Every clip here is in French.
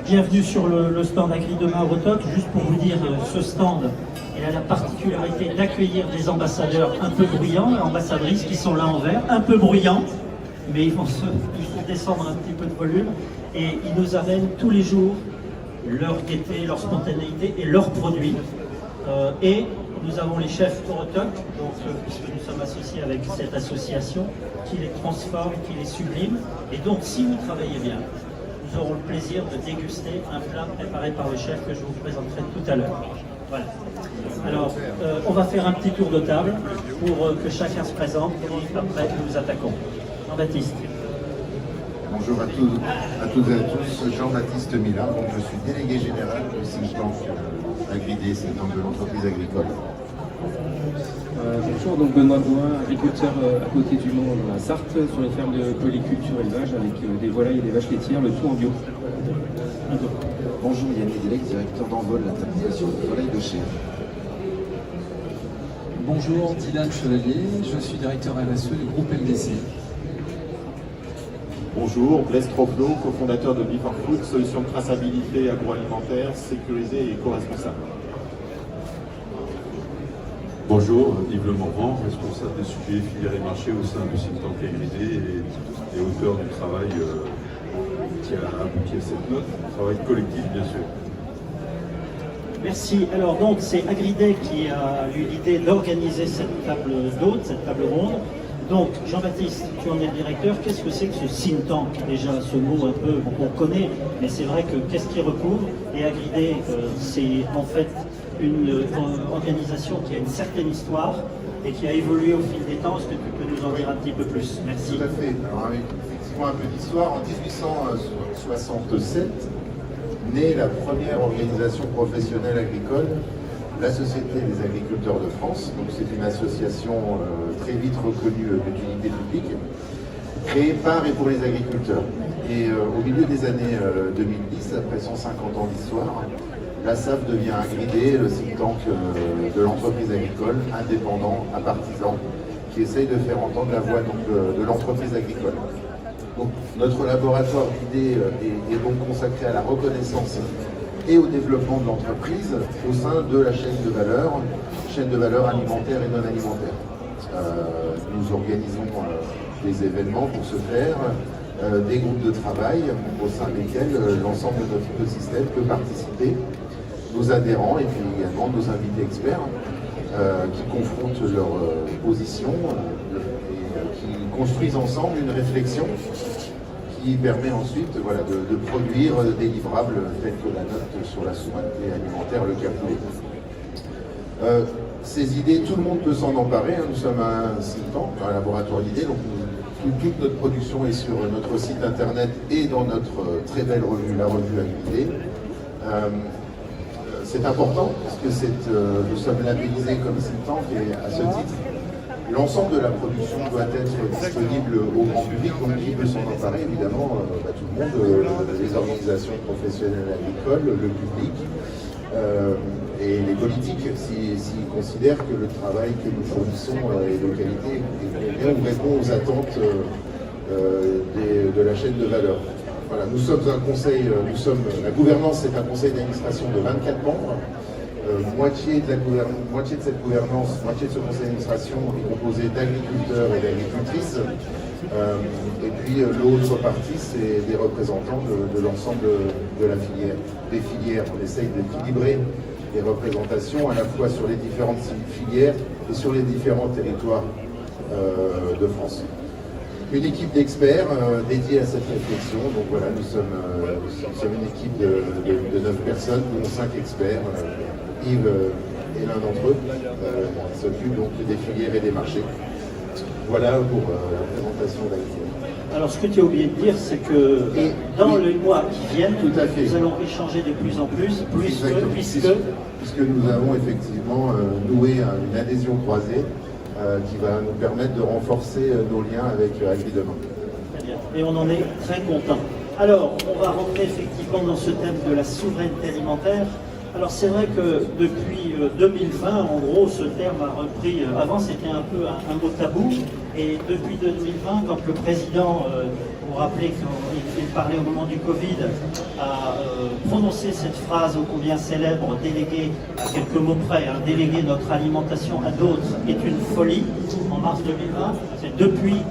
Bienvenue sur le stand Agri-Demain Eurotalk. Juste pour vous dire, ce stand il a la particularité d'accueillir des ambassadeurs un peu bruyants, ambassadrices qui sont là en vert, un peu bruyants, mais il faut descendre un petit peu de volume. Et ils nous amènent tous les jours leur gaieté, leur spontanéité et leurs produits. Et nous avons les chefs Eurotalk, donc puisque nous sommes associés avec cette association, qui les transforme, qui les sublime. Et donc, si vous travaillez bien, nous aurons le plaisir de déguster un plat préparé par le chef que je vous présenterai tout à l'heure. Voilà. Alors, on va faire un petit tour de table pour que chacun se présente et après nous attaquons. Jean-Baptiste. Bonjour à toutes et à tous, Jean-Baptiste Millard, donc je suis délégué général du think tank Agridé, c'est le nom de l'entreprise agricole. Bonjour, donc Benoît Boin, agriculteur à côté du Mont dans la Sarthe, sur une ferme de polyculture élevage avec des volailles et des vaches laitières, le tout en bio. Bonjour, Yannick Delec, directeur d'Envol, la termination de volailles de chèvre. Bonjour, Dylan Chevalier, je suis directeur RSE du groupe LDC. Bonjour, Blaise Troflo, cofondateur de Beef Food, solution de traçabilité agroalimentaire sécurisée et éco-responsable. Bonjour, Yves Le Morvan, responsable des sujets filières et marchés au sein du think tank Agridé et auteur du travail qui a abouti à cette note, travail collectif bien sûr. Merci. Alors donc c'est Agridé qui a eu l'idée d'organiser cette table d'hôtes, cette table ronde. Donc Jean-Baptiste, tu en es le directeur, qu'est-ce que c'est que ce think tank? Déjà ce mot un peu qu'on connaît, mais c'est vrai que qu'est-ce qu'il recouvre? Et Agridé, c'est en fait une organisation qui a une certaine histoire et qui a évolué au fil des temps. Est-ce que tu peux nous en dire un petit peu plus? Merci. Tout à fait. Alors avec effectivement un peu d'histoire, en 1867 naît la première organisation professionnelle agricole, la Société des agriculteurs de France. Donc c'est une association très vite reconnue d'utilité publique, créée par et pour les agriculteurs. Et au milieu des années 2010, après 150 ans d'histoire, la SAF devient Agridé, le think tank de l'entreprise agricole, indépendant, partisan, qui essaye de faire entendre la voix de l'entreprise agricole. Donc, notre laboratoire d'idées est donc consacré à la reconnaissance et au développement de l'entreprise au sein de la chaîne de valeur alimentaire et non alimentaire. Nous organisons des événements pour ce faire, des groupes de travail au sein desquels l'ensemble de notre écosystème peut participer, nos adhérents et puis également nos invités experts qui confrontent leurs positions et qui construisent ensemble une réflexion qui permet ensuite de produire des livrables tels que la note sur la souveraineté alimentaire, le Capoulet. Ces idées, tout le monde peut s'en emparer. Nous sommes un think tank, un laboratoire d'idées, donc toute notre production est sur notre site internet et dans notre très belle revue, la revue Agridé. C'est important parce que nous sommes labellisés comme think tank et à ce titre, l'ensemble de la production doit être disponible au grand public, donc qui peut s'en emparer évidemment, tout le monde, les organisations professionnelles agricoles, le public et les politiques s'ils considèrent que le travail que nous fournissons est de qualité et qu'on répond aux attentes de la chaîne de valeur. Voilà, nous sommes un conseil, la gouvernance c'est un conseil d'administration de 24 membres. Moitié de cette gouvernance, moitié de ce conseil d'administration est composé d'agriculteurs et d'agricultrices. Et puis l'autre partie, c'est des représentants de l'ensemble de la filière, des filières. On essaye d'équilibrer les représentations à la fois sur les différentes filières et sur les différents territoires de France. Une équipe d'experts dédiée à cette réflexion. Donc voilà, nous sommes une équipe de 9 personnes, dont 5 experts. Yves est l'un d'entre eux, qui s'occupe donc des filières et des marchés. Voilà pour la présentation d'Agridé. Alors ce que tu as oublié de dire, c'est que dans les mois qui viennent, tout à fait, nous allons échanger de plus en plus puisque nous avons effectivement noué une adhésion croisée qui va nous permettre de renforcer nos liens avec Agri-Demain. Très bien. Et on en est très content. Alors, on va rentrer effectivement dans ce thème de la souveraineté alimentaire. Alors c'est vrai que depuis 2020, en gros, ce terme a repris, avant c'était un peu un mot tabou, Et depuis 2020, quand le président, vous vous rappelez qu'il parlait au moment du Covid, a prononcé cette phrase ô combien célèbre, déléguer, à quelques mots près, hein, déléguer notre alimentation à d'autres est une folie, en mars 2020, c'est depuis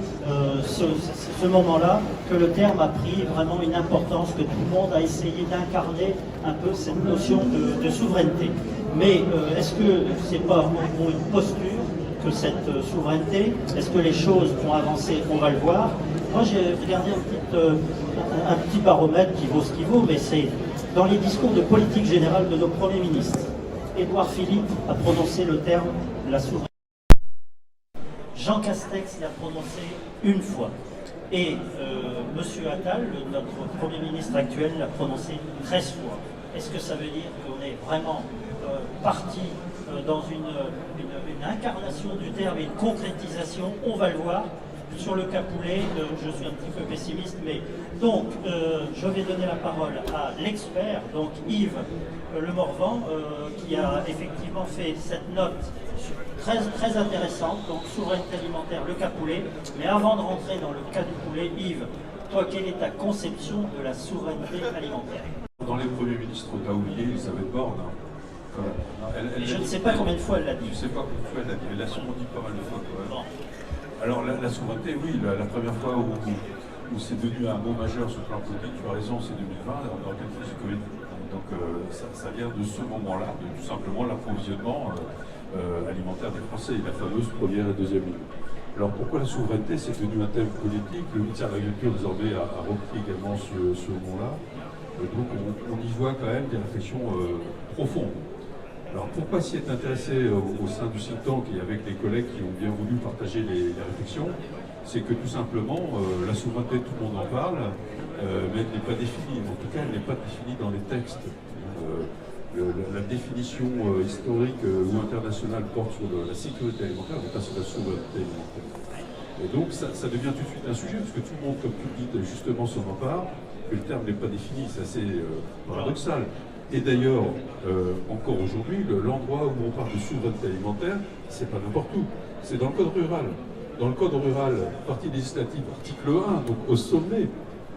ce moment-là que le terme a pris vraiment une importance, que tout le monde a essayé d'incarner un peu cette notion de souveraineté. Mais est-ce que c'est pas pour une posture que cette souveraineté, est-ce que les choses vont avancer? On va le voir. Moi j'ai regardé un petit baromètre qui vaut ce qu'il vaut, mais c'est dans les discours de politique générale de nos premiers ministres. Édouard Philippe a prononcé le terme de la souveraineté. Jean Castex l'a prononcé une fois. Et M. Attal, notre Premier ministre actuel, l'a prononcé 13 fois. Est-ce que ça veut dire qu'on est vraiment parti dans une incarnation du terme et une concrétisation? On va le voir. Sur le cas poulet, je suis un petit peu pessimiste, mais donc je vais donner la parole à l'expert, donc Yves Le Morvan, qui a effectivement fait cette note très intéressante, donc souveraineté alimentaire, le cas poulet. Mais avant de rentrer dans le cas du poulet, Yves, toi, quelle est ta conception de la souveraineté alimentaire? Dans les premiers ministres, on a oublié Elisabeth Borne. Je ne sais pas combien de fois elle l'a dit. Je ne sais pas combien de fois elle l'a dit, mais elle l'a sûrement dit pas mal de fois quand même. Bon. Alors la souveraineté, oui, la première fois où c'est devenu un mot majeur sur le plan politique, tu as raison, c'est 2020, dans le cadre du Covid. Donc ça vient de ce moment-là, de tout simplement l'approvisionnement alimentaire des Français, la fameuse première et deuxième ligne. Alors pourquoi la souveraineté, c'est devenu un thème politique? Le ministère de l'Agriculture désormais a repris également ce mot-là. Donc on y voit quand même des réflexions profondes. Alors pourquoi s'y être intéressé au sein du think tank et avec les collègues qui ont bien voulu partager les réflexions? C'est que tout simplement, la souveraineté, tout le monde en parle, mais elle n'est pas définie. En tout cas, elle n'est pas définie dans les textes. La définition historique ou internationale porte sur la sécurité alimentaire, mais pas sur la souveraineté alimentaire. Et donc ça devient tout de suite un sujet, parce que tout le monde, comme tu le dis, justement s'en empare, que le terme n'est pas défini, c'est assez paradoxal. Et d'ailleurs, encore aujourd'hui, l'endroit où on parle de souveraineté alimentaire, c'est pas n'importe où, c'est dans le code rural. Dans le code rural, partie législative, article 1, donc au sommet,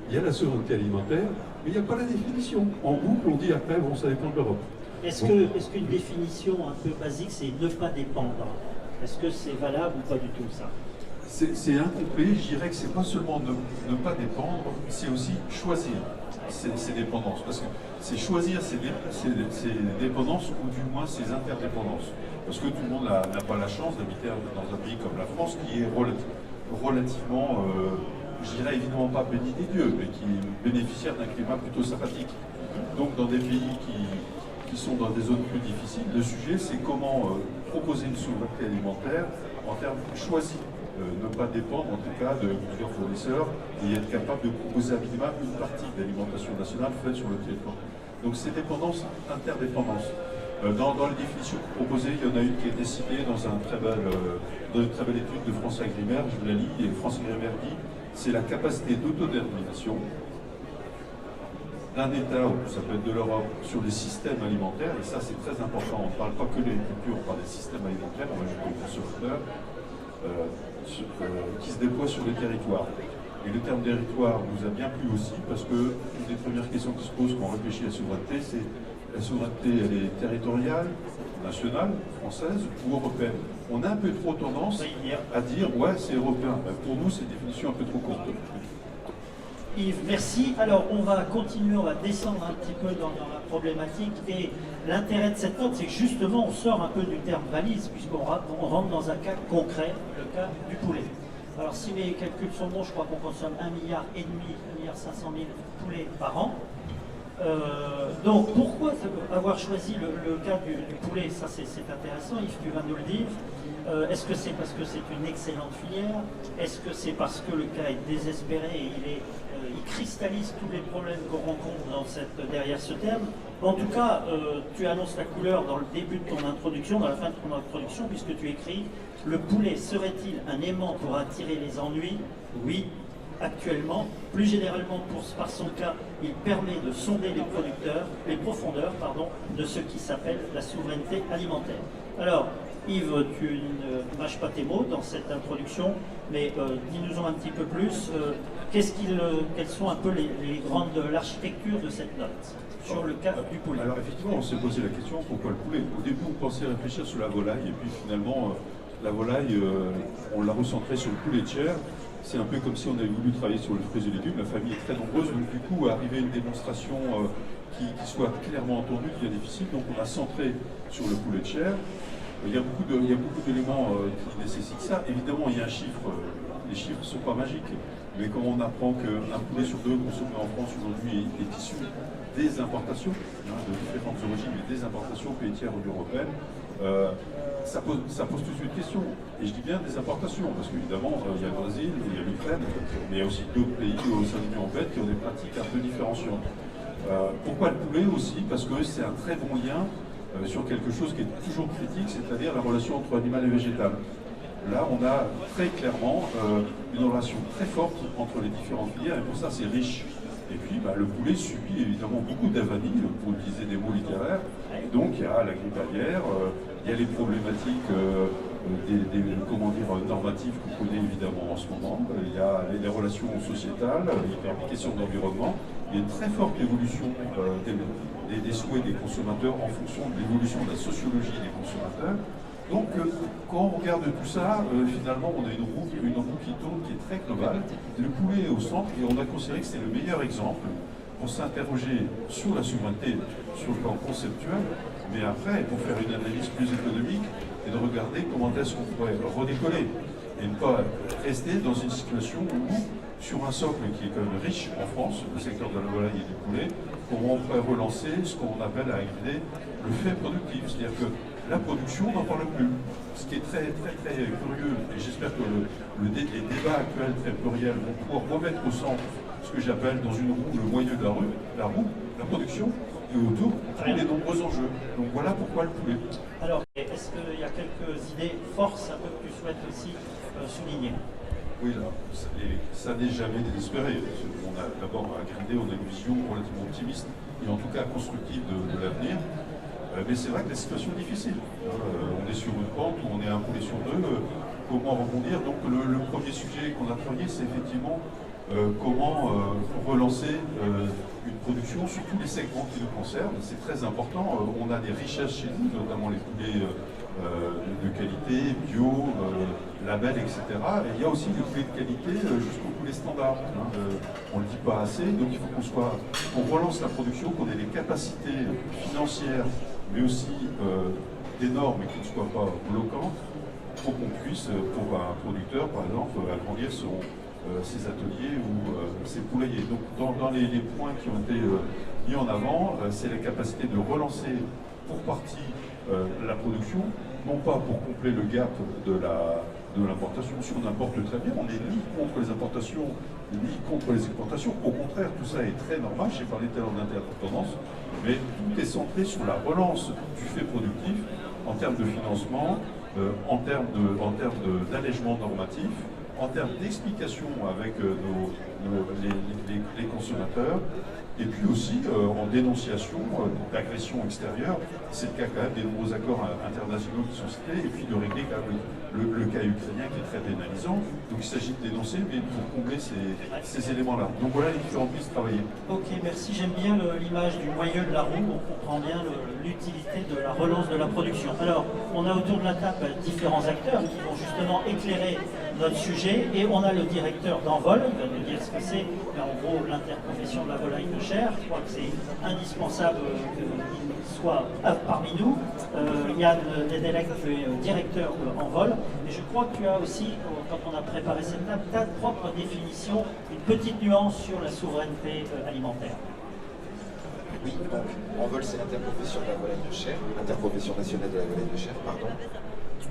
il y a la souveraineté alimentaire, mais il n'y a pas la définition. En boucle, on dit après, bon, ça dépend de l'Europe. Est-ce qu'une définition un peu basique, c'est ne pas dépendre? Est-ce que c'est valable ou pas du tout, ça? C'est incomplet, je dirais que c'est pas seulement ne pas dépendre, c'est aussi choisir ses dépendances. Parce que c'est choisir ses dépendances ou du moins ses interdépendances. Parce que tout le monde n'a pas la chance d'habiter dans un pays comme la France qui est relativement, je dirais évidemment pas béni des dieux, mais qui est bénéficiaire d'un climat plutôt sympathique. Donc dans des pays qui sont dans des zones plus difficiles, le sujet c'est comment proposer une souveraineté alimentaire en termes choisis. Ne pas dépendre en tout cas de plusieurs fournisseurs et être capable de proposer à minima une partie de l'alimentation nationale faite sur le territoire. Donc c'est dépendance, interdépendance. Dans les définitions proposées, il y en a une qui est décidée dans une très belle étude de François Grimer, je vous la lis, et François Grimer dit c'est la capacité d'autodétermination d'un État, ou ça peut être de l'Europe, sur les systèmes alimentaires, et ça c'est très important, on ne parle pas que de l'agriculture, on parle des systèmes alimentaires, on va ajouter le consommateur, qui se déploie sur les territoires. Et le terme territoire nous a bien plu aussi parce que une des premières questions qui se posent quand on réfléchit à la souveraineté, c'est la souveraineté, elle est territoriale, nationale, française ou européenne. On a un peu trop tendance à dire ouais c'est européen. Ben, pour nous c'est une définition un peu trop courte. Yves, merci. Alors, on va continuer, on va descendre un petit peu dans la problématique. Et l'intérêt de cette note, c'est que justement, on sort un peu du terme valise, puisqu'on rentre dans un cas concret, le cas du poulet. Alors, si mes calculs sont bons, je crois qu'on consomme 1,5 milliard, 1,5 milliard poulets par an. Donc, pourquoi avoir choisi le cas du poulet? Ça, c'est intéressant, Yves, tu vas nous le dire. Est-ce que c'est parce que c'est une excellente filière? Est-ce que c'est parce que le cas est désespéré et il cristallise tous les problèmes qu'on rencontre derrière ce terme? En tout cas, tu annonces la couleur dans le début de ton introduction, dans la fin de ton introduction, puisque tu écris « Le poulet serait-il un aimant pour attirer les ennuis ?» Oui, actuellement. Plus généralement, par son cas, il permet de sonder les profondeurs de ce qui s'appelle la souveraineté alimentaire. Alors, Yves, tu ne mâches pas tes mots dans cette introduction, mais dis-nous-en un petit peu plus. Quelles sont un peu les grandes de l'architecture de cette note sur le cas du poulet? Alors effectivement, on s'est posé la question, pourquoi le poulet? Au début, on pensait réfléchir sur la volaille, et puis finalement, la volaille, on l'a recentrée sur le poulet de chair. C'est un peu comme si on avait voulu travailler sur les fruits et légumes. La famille est très nombreuse, donc du coup, arriver à une démonstration qui soit clairement entendue devient difficile. Donc on a centré sur le poulet de chair. Il y a beaucoup d'éléments qui nécessitent ça. Évidemment, il y a un chiffre. Les chiffres ne sont pas magiques. Mais quand on apprend qu'un poulet sur deux consommé en France aujourd'hui est issu des importations, de différentes origines, mais des importations laitières européennes, ça pose tout de suite question. Et je dis bien des importations, parce qu'évidemment, il y a le Brésil, il y a l'Ukraine, mais il y a aussi d'autres pays au sein de l'Union européenne qui ont des pratiques un peu différenciantes. Pourquoi le poulet aussi? Parce que c'est un très bon lien sur quelque chose qui est toujours critique, c'est-à-dire la relation entre animal et végétal. Là, on a très clairement une relation très forte entre les différentes filières, et pour ça, c'est riche. Et puis, le poulet subit évidemment beaucoup d'avanies, pour utiliser des mots littéraires. Et donc, il y a la grippe aviaire, il y a les problématiques normatives qu'on connaît évidemment en ce moment. Il y a les relations sociétales, les questions d'environnement. Il y a une très forte évolution des souhaits des consommateurs en fonction de l'évolution de la sociologie des consommateurs. Donc, quand on regarde tout ça, finalement, on a une roue qui tourne, qui est très globale. Le poulet est au centre et on a considéré que c'est le meilleur exemple pour s'interroger sur la souveraineté, sur le plan conceptuel, mais après, pour faire une analyse plus économique et de regarder comment est-ce qu'on pourrait redécoller et ne pas rester dans une situation où, sur un socle qui est quand même riche en France, le secteur de la volaille et du poulet, comment on pourrait relancer ce qu'on appelle à AFD le fait productif, c'est-à-dire que la production n'en parle plus. Ce qui est très curieux, et j'espère que les débats actuels très pluriels vont pouvoir remettre au centre ce que j'appelle dans une roue le moyeu de la roue, la production, et autour tous les nombreux enjeux. Donc voilà pourquoi le poulet. Alors, est-ce qu'il y a quelques idées forces un peu que tu souhaites aussi souligner? Oui, là, ça n'est jamais désespéré. On a d'abord à Grindé, on a une vision relativement optimiste et en tout cas constructive de l'avenir. Mais c'est vrai que la situation est difficile. On est sur une pente où on est un poulet sur deux. Comment rebondir? Donc le premier sujet qu'on a travaillé, c'est effectivement comment relancer une production sur tous les segments qui nous concernent. C'est très important. On a des richesses chez nous, notamment les poulets de qualité, bio, label, etc. Et il y a aussi des poulets de qualité jusqu'aux poulets standards. On ne le dit pas assez, donc il faut qu'on relance la production, qu'on ait les capacités financières, mais aussi des normes qui ne soient pas bloquantes, pour qu'on puisse, pour un producteur par exemple, agrandir ses ateliers ou ses poulaillers. Donc dans les points qui ont été mis en avant, c'est la capacité de relancer pour partie la production, non pas pour combler le gap de l'importation. Si on importe très bien, on n'est ni contre les importations, ni contre les exportations. Au contraire, tout ça est très normal. J'ai parlé tout à l'heure d'interdépendance, mais tout est centré sur la relance du fait productif en termes de financement, en termes d'allègement normatif, en termes d'explication avec les consommateurs, et puis aussi en dénonciation d'agressions extérieures. C'est le cas quand même des nombreux accords internationaux qui sont cités, et puis de régler quand même le cas ukrainien qui est très pénalisant. Donc il s'agit de dénoncer, mais pour combler ces éléments-là. Donc voilà les différentes pistes travaillées. Ok, merci. J'aime bien l'image du moyeu de la roue. On comprend bien l'utilité de la relance de la production. Alors, on a autour de la table différents acteurs qui vont justement éclairer notre sujet, et on a le directeur d'Envol, il va nous dire ce que c'est, mais en gros l'interprofession de la volaille de chair. Je crois que c'est indispensable qu'il soit parmi nous. Yann Nedelec, tu es directeur d'Envol, et je crois que tu as aussi, quand on a préparé cette table, ta propre définition, une petite nuance sur la souveraineté alimentaire. Oui, donc Envol, c'est l'interprofession de la volaille de chair, l'interprofession nationale de la volaille de chair, pardon.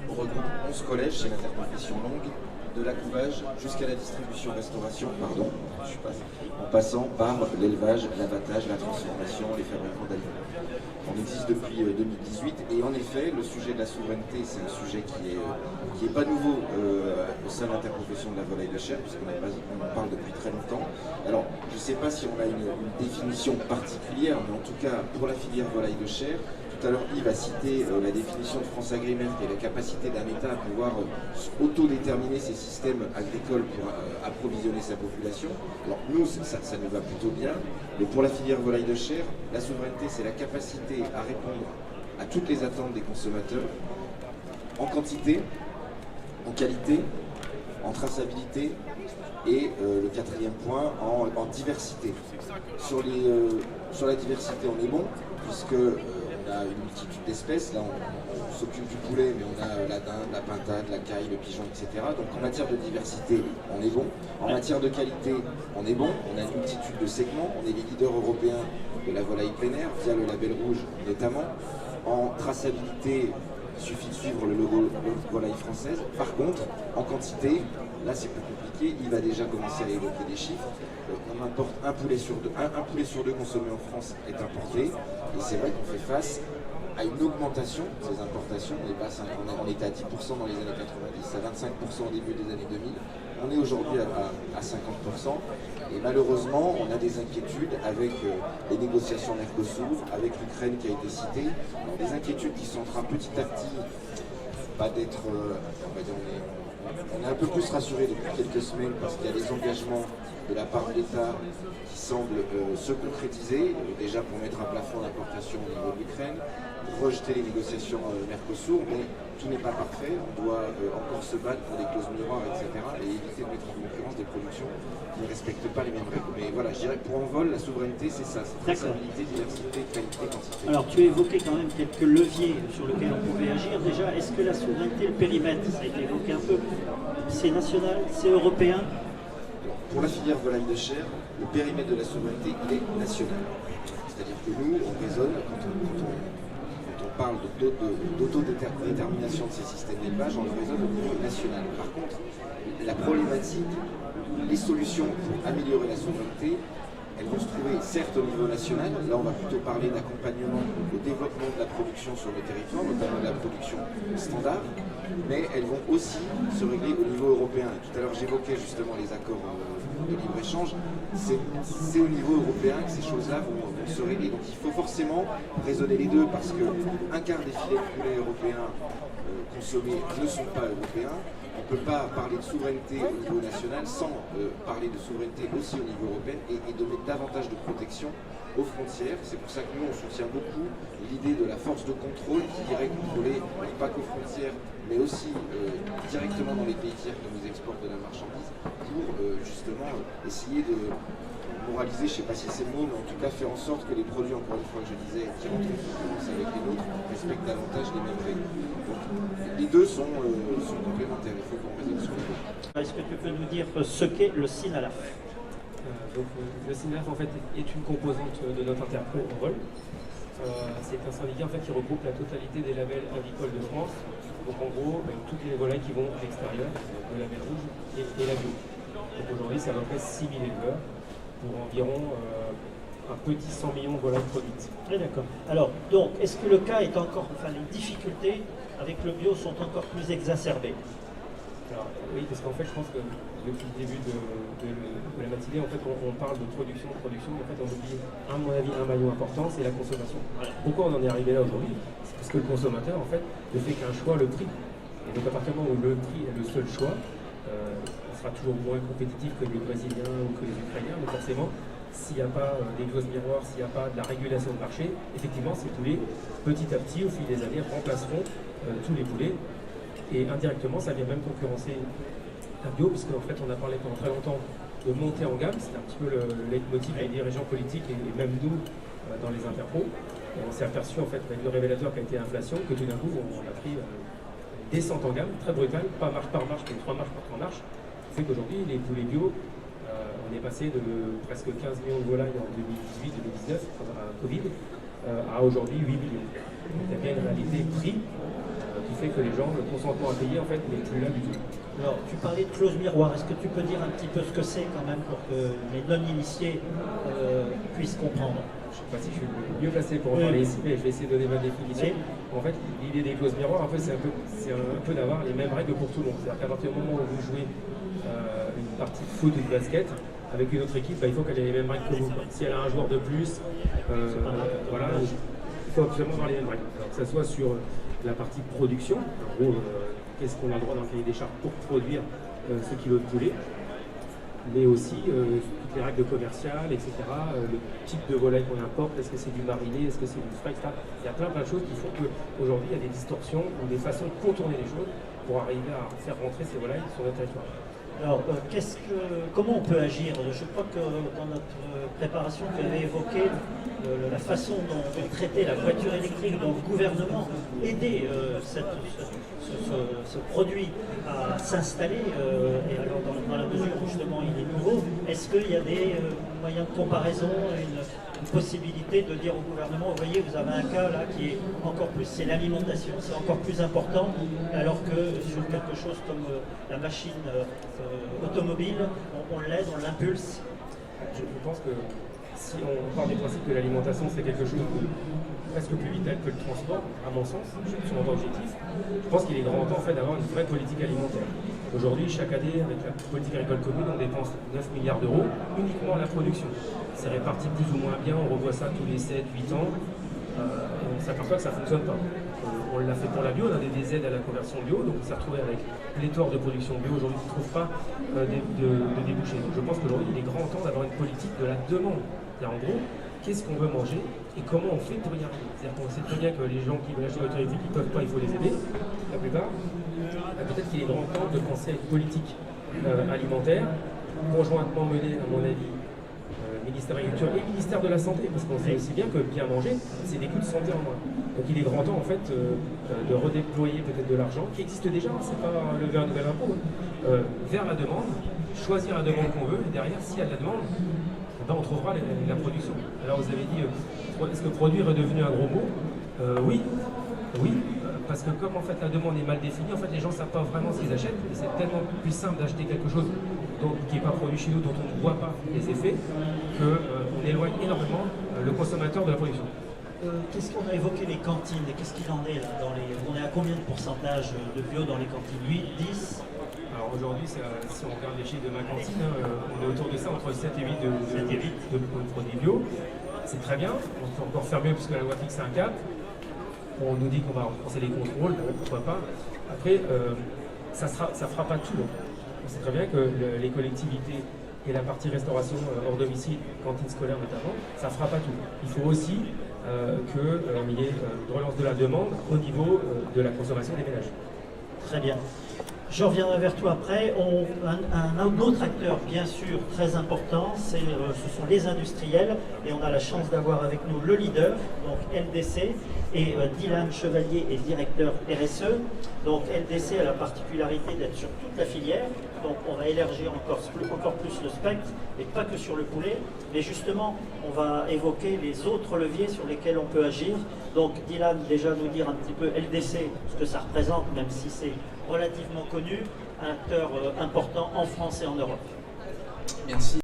On regroupe 11 collèges, c'est l'interprofession longue, de l'accouvage jusqu'à la distribution-restauration, en passant par l'élevage, l'abattage, la transformation, les fabricants d'aliments. On existe depuis 2018 et en effet, le sujet de la souveraineté, c'est un sujet qui est pas nouveau au sein de l'interprofession de la volaille de chair, puisqu'on en parle depuis très longtemps. Alors, je ne sais pas si on a une définition particulière, mais en tout cas, pour la filière volaille de chair, Tout à l'heure, Yves a cité la définition de France Agrimaire, qui est la capacité d'un État à pouvoir autodéterminer ses systèmes agricoles pour approvisionner sa population. Alors nous, ça nous va plutôt bien, mais pour la filière volaille de chair, la souveraineté, c'est la capacité à répondre à toutes les attentes des consommateurs, en quantité, en qualité, en traçabilité, et le quatrième point, en diversité. Sur la diversité, on est bon, puisque on a une multitude d'espèces. Là, on s'occupe du poulet, mais on a la dinde, la pintade, la caille, le pigeon, etc. Donc en matière de diversité, on est bon. En matière de qualité, on est bon. On a une multitude de segments. On est les leaders européens de la volaille plein air, via le label rouge notamment. En traçabilité, il suffit de suivre le logo volaille française. Par contre, en quantité, là c'est plus compliqué. Il va déjà commencer à évoquer des chiffres. On importe un poulet sur deux consommé en France est importé. Et c'est vrai qu'on fait face à une augmentation de ces importations. On était à 10% dans les années 90, à 25% au début des années 2000. On est aujourd'hui à 50%. Et malheureusement, on a des inquiétudes avec les négociations Mercosur, avec l'Ukraine qui a été citée. Des inquiétudes qui sont en train petit à petit, pas d'être, on est un peu plus rassuré depuis quelques semaines parce qu'il y a des engagements de la part de l'État qui semblent se concrétiser, déjà pour mettre un plafond d'importation au niveau de l'Ukraine, rejeter les négociations Mercosur, mais tout n'est pas parfait, on doit encore se battre pour des clauses miroirs, etc. et éviter de mettre en concurrence des productions qui ne respectent pas les mêmes règles. Mais voilà, je dirais que pour Envol, la souveraineté, c'est ça, c'est traçabilité, diversité, qualité, quantité. Alors tu évoquais quand même quelques leviers sur lesquels on pouvait agir. Déjà, est-ce que la souveraineté, le périmètre, ça a été évoqué un peu, c'est national, c'est européen? Pour la filière volaille de chair, le périmètre de la souveraineté, il est national. C'est-à-dire que nous, on raisonne, quand on parle d'autodétermination de ces systèmes d'élevage, on le raisonne au niveau national. Par contre, la problématique, les solutions pour améliorer la souveraineté, elles vont se trouver certes au niveau national. Là, on va plutôt parler d'accompagnement au développement de la production sur le territoire, notamment de la production standard, mais elles vont aussi se régler au niveau européen. Tout à l'heure, j'évoquais justement les accords de libre-échange. C'est au niveau européen que ces choses-là vont se régler. Donc, il faut forcément raisonner les deux parce qu'un quart des filets de poulet européens consommés ne sont pas européens. On ne peut pas parler de souveraineté au niveau national sans parler de souveraineté aussi au niveau européen et donner davantage de protection aux frontières. C'est pour ça que nous, on soutient beaucoup l'idée de la force de contrôle qui irait contrôler pas qu'aux frontières, mais aussi directement dans les pays tiers qui nous exportent de la marchandise pour justement essayer de moraliser, je ne sais pas si c'est le mot, mais en tout cas faire en sorte que les produits, encore une fois que je disais, qui rentrent en concurrence avec les nôtres, respectent davantage les mêmes règles. Donc les deux sont complémentaires, il faut qu'on raisonne sur les deux. Est-ce que tu peux nous dire ce qu'est le SINALAF? Le SINALAF en fait est une composante de notre interpro Envol. C'est un syndicat en fait, qui regroupe la totalité des labels avicoles de France. Donc en gros, toutes les volailles qui vont à l'extérieur, le label rouge et la bio. Donc aujourd'hui, c'est à peu près 6 000 éleveurs pour environ un petit 100 millions de volailles produites. Oui, d'accord. Alors, donc, est-ce que le cas est encore, enfin, les difficultés avec le bio sont encore plus exacerbées? Alors, oui, parce qu'en fait, je pense que depuis le début de la matinée, en fait, on parle de production, mais en fait, on oublie, à mon avis, un maillon important, c'est la consommation. Voilà. Pourquoi on en est arrivé là aujourd'hui? C'est parce que le consommateur, en fait, ne fait qu'un choix, le prix. Et donc, à partir du moment où le prix est le seul choix, on sera toujours moins compétitif que les Brésiliens ou que les Ukrainiens, mais forcément, s'il n'y a pas des clauses miroirs, s'il n'y a pas de la régulation de marché, effectivement, ces poulets, petit à petit, au fil des années, remplaceront tous les poulets. Et indirectement, ça vient même concurrencer la bio, puisque en fait, on a parlé pendant très longtemps de monter en gamme. C'est un petit peu le leitmotiv des dirigeants politiques et même nous dans les interpros. Et on s'est aperçu, en fait, avec le révélateur qui a été l'inflation, que tout d'un coup, on a pris une descente en gamme, très brutale, pas marche par marche, mais 3 marches par 3 marches. Fait qu'aujourd'hui, les poulets bio, on est passé de presque 15 millions de volailles en 2018-2019, pendant la Covid, à aujourd'hui 8 millions. Donc il y a bien une réalité prix qui fait que les gens, le consentement à payer, en fait, n'est plus là du tout. Alors, tu parlais de clause miroir. Est-ce que tu peux dire un petit peu ce que c'est quand même pour que les non-initiés puissent comprendre? Je ne sais pas si je suis le mieux placé pour en parler ici, mais je vais essayer de donner ma définition. En fait, l'idée des clauses miroirs, en fait, c'est un peu d'avoir les mêmes règles pour tout le monde. C'est-à-dire qu'à partir du moment où vous jouez une partie de foot ou de basket avec une autre équipe, il faut qu'elle ait les mêmes règles que vous. Si elle a un joueur de plus, voilà, faut absolument avoir les mêmes règles. Alors que ce soit sur la partie production, en gros, qu'est-ce qu'on a le droit dans le cahier des charges pour produire ce kilo de poulet, mais aussi toutes les règles commerciales, etc. Le type de volaille qu'on importe, est-ce que c'est du mariné, est-ce que c'est du frais, etc. Il y a plein de choses qui font qu'aujourd'hui, il y a des distorsions ou des façons de contourner les choses pour arriver à faire rentrer ces volailles sur notre territoire. Alors, comment on peut agir? Je crois que dans notre préparation, tu avais évoqué la façon dont traiter la voiture électrique, dont le gouvernement aidait ce produit à s'installer. Et alors, dans la mesure où justement il est nouveau, est-ce qu'il y a des moyens de comparaison, une possibilité de dire au gouvernement, vous voyez, vous avez un cas là qui est encore plus, c'est l'alimentation, c'est encore plus important, alors que sur quelque chose comme la machine automobile, on l'aide, on l'impulse. Je pense que si on part du principe que l'alimentation c'est quelque chose de presque plus vital que le transport, à mon sens, sur mon objectif, je pense qu'il est grand temps en fait d'avoir une vraie politique alimentaire. Aujourd'hui, chaque année, avec la politique agricole commune, on dépense 9 milliards d'euros uniquement à la production. C'est réparti plus ou moins bien, on revoit ça tous les 7-8 ans, et on s'aperçoit que ça ne fonctionne pas. On l'a fait pour la bio, on a des aides à la conversion bio, donc on s'est retrouvé avec pléthore de production bio aujourd'hui qui ne trouve pas de débouchés. Donc je pense qu'aujourd'hui, il est grand temps d'avoir une politique de la demande. C'est-à-dire en gros, qu'est-ce qu'on veut manger et comment on fait pour y arriver. C'est-à-dire qu'on sait très bien que les gens qui veulent acheter une voiture électrique, qui ne peuvent pas, il faut les aider, la plupart. Peut-être qu'il est grand temps de penser à une politique alimentaire, conjointement menée, à mon avis, ministère de l'Agriculture et ministère de la Santé, parce qu'on sait aussi bien que bien manger, c'est des coûts de santé en moins. Donc il est grand temps en fait de redéployer peut-être de l'argent qui existe déjà, c'est pas lever un nouvel impôt, vers la demande, choisir la demande qu'on veut, et derrière, s'il y a de la demande, ben, on trouvera la production. Alors vous avez dit, est-ce que produire est devenu un gros mot? Oui, parce que comme en fait la demande est mal définie, en fait les gens ne savent pas vraiment ce qu'ils achètent, et c'est tellement plus simple d'acheter quelque chose qui n'est pas produit chez nous, dont on ne voit pas les effets, qu'on éloigne énormément le consommateur de la production. Qu'est-ce qu'on a évoqué les cantines et qu'est-ce qu'il en est là on est à combien de pourcentage de bio dans les cantines? 8, 10? Alors aujourd'hui, si on regarde les chiffres de ma cantine, on est autour de ça, entre 7 et 8 de produits bio. C'est très bien, on peut encore faire mieux puisque la loi fixe un cap. On nous dit qu'on va renforcer les contrôles, pourquoi pas. Après, ça ne fera pas tout. On sait très bien que les collectivités et la partie restauration hors domicile, cantine scolaire notamment, ça ne fera pas tout. Il faut aussi qu'il y ait une relance de la demande au niveau de la consommation des ménages. Très bien. Je reviendrai vers toi après. Un autre acteur, bien sûr, très important, ce sont les industriels. Et on a la chance d'avoir avec nous le leader, donc LDC. Et Dylan Chevalier est directeur RSE. Donc LDC a la particularité d'être sur toute la filière. Donc on va élargir encore plus le spectre, et pas que sur le poulet. Mais justement, on va évoquer les autres leviers sur lesquels on peut agir. Donc Dylan, déjà nous dire un petit peu LDC, ce que ça représente, même si c'est relativement connu, un acteur important en France et en Europe. Merci.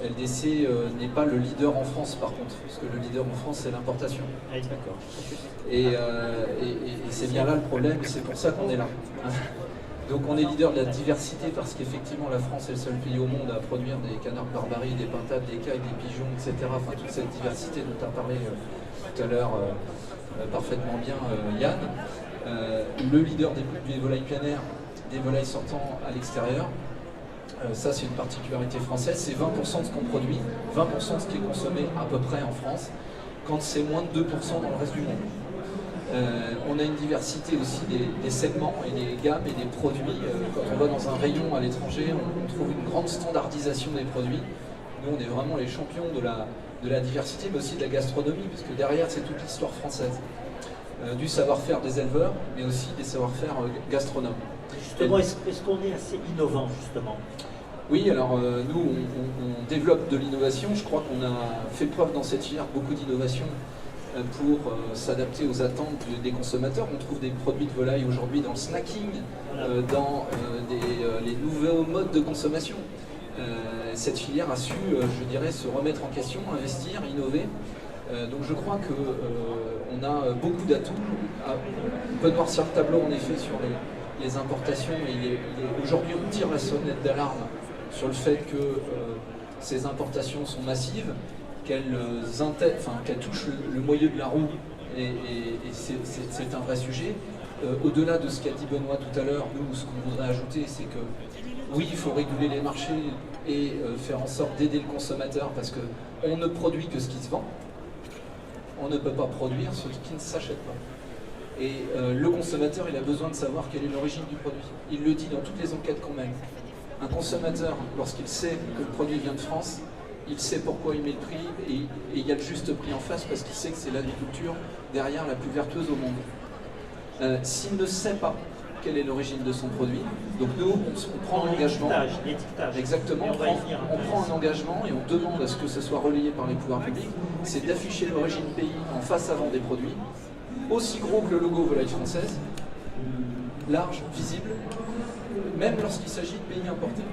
LDC n'est pas le leader en France par contre, parce que le leader en France c'est l'importation. Ah, d'accord. Et c'est bien là le problème, et c'est pour ça qu'on est là. Donc on est leader de la diversité parce qu'effectivement la France est le seul pays au monde à produire des canards barbaries, des pintades, des cailles, des pigeons, etc. Enfin toute cette diversité dont a parlé tout à l'heure parfaitement bien Yann. Le leader des volailles plein air, des volailles sortant à l'extérieur. Ça c'est une particularité française, c'est 20% de ce qu'on produit, 20% de ce qui est consommé à peu près en France, quand c'est moins de 2% dans le reste du monde. On a une diversité aussi des segments et des gammes et des produits. Quand on va dans un rayon à l'étranger, on trouve une grande standardisation des produits. Nous, on est vraiment les champions de la diversité, mais aussi de la gastronomie, parce que derrière, c'est toute l'histoire française. Du savoir-faire des éleveurs, mais aussi des savoir-faire gastronomes. Justement, est-ce qu'on est assez innovant, justement? Oui, alors nous, on développe de l'innovation. Je crois qu'on a fait preuve dans cette filière beaucoup d'innovation pour s'adapter aux attentes des consommateurs. On trouve des produits de volaille aujourd'hui dans le snacking, dans les nouveaux modes de consommation. Cette filière a su, je dirais, se remettre en question, investir, innover. Donc je crois qu'on a beaucoup d'atouts. On peut noircir le tableau en effet sur les importations. Aujourd'hui on tire la sonnette d'alarme sur le fait que ces importations sont massives. qu'elle touche le moyeu de la roue, et c'est un vrai sujet. Au-delà de ce qu'a dit Benoît tout à l'heure, nous, ce qu'on voudrait ajouter, c'est que oui, il faut réguler les marchés et faire en sorte d'aider le consommateur, parce qu'on ne produit que ce qui se vend. On ne peut pas produire ce qui ne s'achète pas. Et le consommateur, il a besoin de savoir quelle est l'origine du produit. Il le dit dans toutes les enquêtes qu'on mène. Un consommateur, lorsqu'il sait que le produit vient de France, il sait pourquoi il met le prix, et il y a le juste prix en face, parce qu'il sait que c'est l'agriculture derrière la plus vertueuse au monde. S'il ne sait pas quelle est l'origine de son produit, donc nous, on prend un engagement. L'étiquetage. Exactement, on prend un engagement et on demande à ce que ce soit relayé par les pouvoirs publics, c'est d'afficher l'origine pays en face avant des produits, aussi gros que le logo volaille française, large, visible, même lorsqu'il s'agit de pays importés.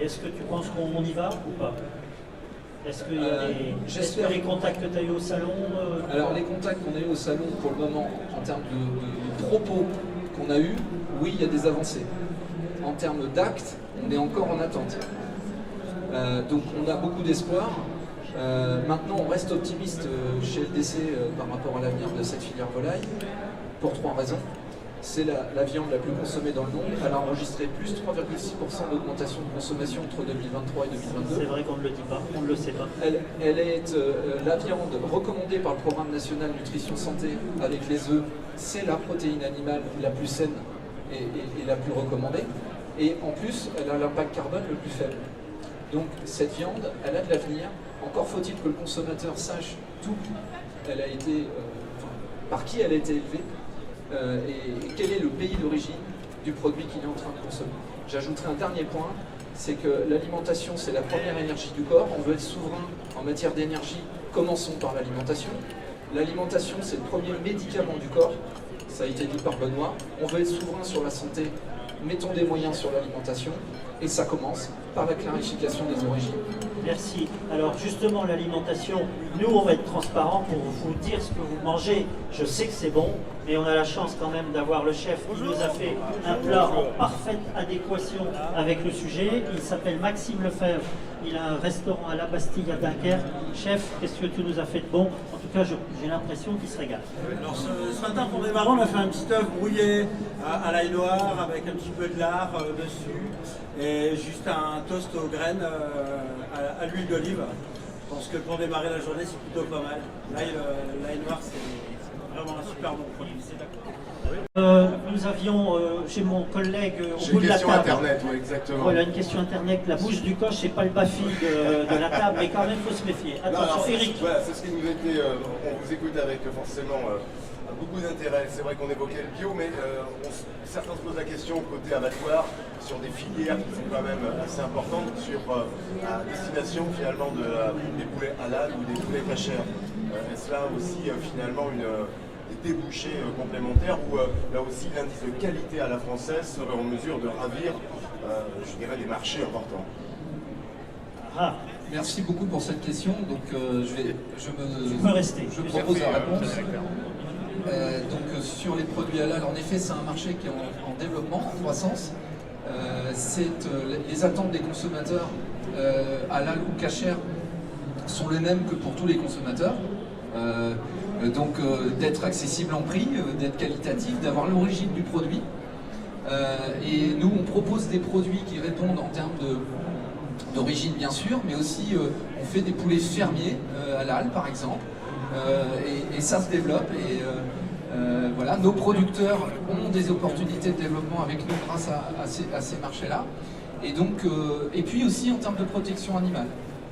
Et est-ce que tu penses qu'on y va ou pas? Est-ce qu'il y a j'espère. les contacts que tu as eu au salon Alors les contacts qu'on a eu au salon pour le moment, en termes de propos qu'on a eu, oui, il y a des avancées. En termes d'actes, on est encore en attente. Donc on a beaucoup d'espoir. Maintenant, on reste optimiste chez LDC par rapport à l'avenir de cette filière volaille, pour 3 raisons. C'est la viande la plus consommée dans le monde. Elle a enregistré plus 3,6% d'augmentation de consommation entre 2023 et 2022. C'est vrai qu'on ne le dit pas, on ne le sait pas. Elle est la viande recommandée par le Programme national nutrition santé avec les œufs. C'est la protéine animale la plus saine et la plus recommandée. Et en plus, elle a l'impact carbone le plus faible. Donc cette viande, elle a de l'avenir. Encore faut-il que le consommateur sache d'où elle a été, par qui elle a été élevée. Et quel est le pays d'origine du produit qu'il est en train de consommer. J'ajouterai un dernier point, c'est que l'alimentation, c'est la première énergie du corps. On veut être souverain en matière d'énergie, commençons par l'alimentation. L'alimentation, c'est le premier médicament du corps, ça a été dit par Benoît. On veut être souverain sur la santé, mettons des moyens sur l'alimentation, et ça commence par la clarification des origines. Merci. Alors justement, l'alimentation, nous on va être transparent pour vous dire ce que vous mangez. Je sais que c'est bon, mais on a la chance quand même d'avoir le chef qui nous a fait un plat en parfaite adéquation avec le sujet. Il s'appelle Maxime Lefebvre. Il a un restaurant à la Bastille à Dunkerque. Chef, qu'est-ce que tu nous as fait de bon? En tout cas, j'ai l'impression qu'il se régale. Alors ce matin, pour démarrer, on a fait un petit œuf brouillé à l'ail noir avec un petit peu de lard dessus et juste un toast aux graines à l'huile d'olive. Je pense que pour démarrer la journée, c'est plutôt pas mal. L'ail noir, c'est vraiment un super bon produit. Nous avions chez mon collègue au J'ai bout une de la question table. internet, oui, exactement. Voilà, une question internet. La bouche du coche, c'est pas le bafi de la table, mais quand même, il faut se méfier. Attention, Eric. Voilà, c'est ce qui nous était. On vous écoute avec forcément beaucoup d'intérêt. C'est vrai qu'on évoquait le bio, mais certains se posent la question côté abattoir sur des filières qui sont quand même assez importantes sur la destination finalement des poulets halal ou des poulets cachers. Est-ce là aussi finalement des débouchés complémentaires où là aussi l'indice de qualité à la française serait en mesure de ravir, je dirais, des marchés importants? Ah, Merci beaucoup pour cette question. Donc tu peux rester. je propose la réponse. Donc sur les produits halal, en effet, c'est un marché qui est en développement, en croissance. Les attentes des consommateurs halal ou kasher sont les mêmes que pour tous les consommateurs. Donc d'être accessible en prix, d'être qualitatif, d'avoir l'origine du produit. Et nous, on propose des produits qui répondent en termes d'origine, bien sûr, mais aussi on fait des poulets fermiers halal, par exemple. Et ça se développe. Et voilà, nos producteurs ont des opportunités de développement avec nous grâce à ces marchés-là. Et donc, et puis aussi en termes de protection animale.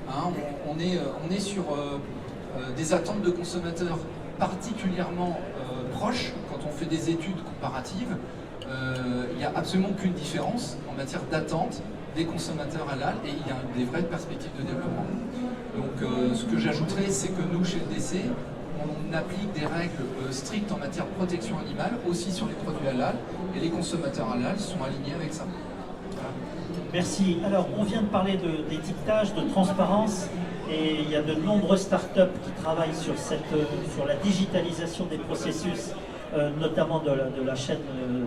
Hein, on est sur des attentes de consommateurs particulièrement proches. Quand on fait des études comparatives, il n'y a absolument aucune différence en matière d'attente des consommateurs halal, et il y a des vraies perspectives de développement. Donc ce que j'ajouterais, c'est que nous, chez LDC, on applique des règles strictes en matière de protection animale, aussi sur les produits halal, et les consommateurs halal sont alignés avec ça. Voilà. Merci. Alors, on vient de parler d'étiquetage, de transparence, et il y a de nombreuses startups qui travaillent sur la digitalisation des processus, notamment de la chaîne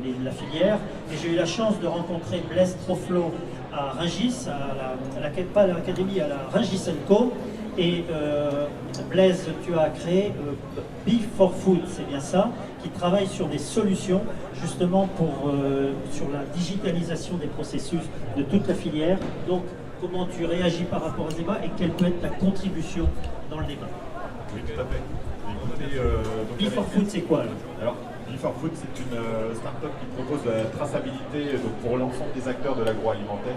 de la filière. Et j'ai eu la chance de rencontrer Blaise Troflo à Rungis, pas à l'académie, à la Rungis & Co. Et Blaise, tu as créé Beef for Food, c'est bien ça, qui travaille sur des solutions justement sur la digitalisation des processus de toute la filière. Donc, comment tu réagis par rapport à ce débat et quelle peut être ta contribution dans le débat? Oui, tout à fait. Écoutez, Beef for Food, c'est quoi là? Alors, Beef for Food, c'est une start-up qui propose la traçabilité donc, pour l'ensemble des acteurs de l'agroalimentaire.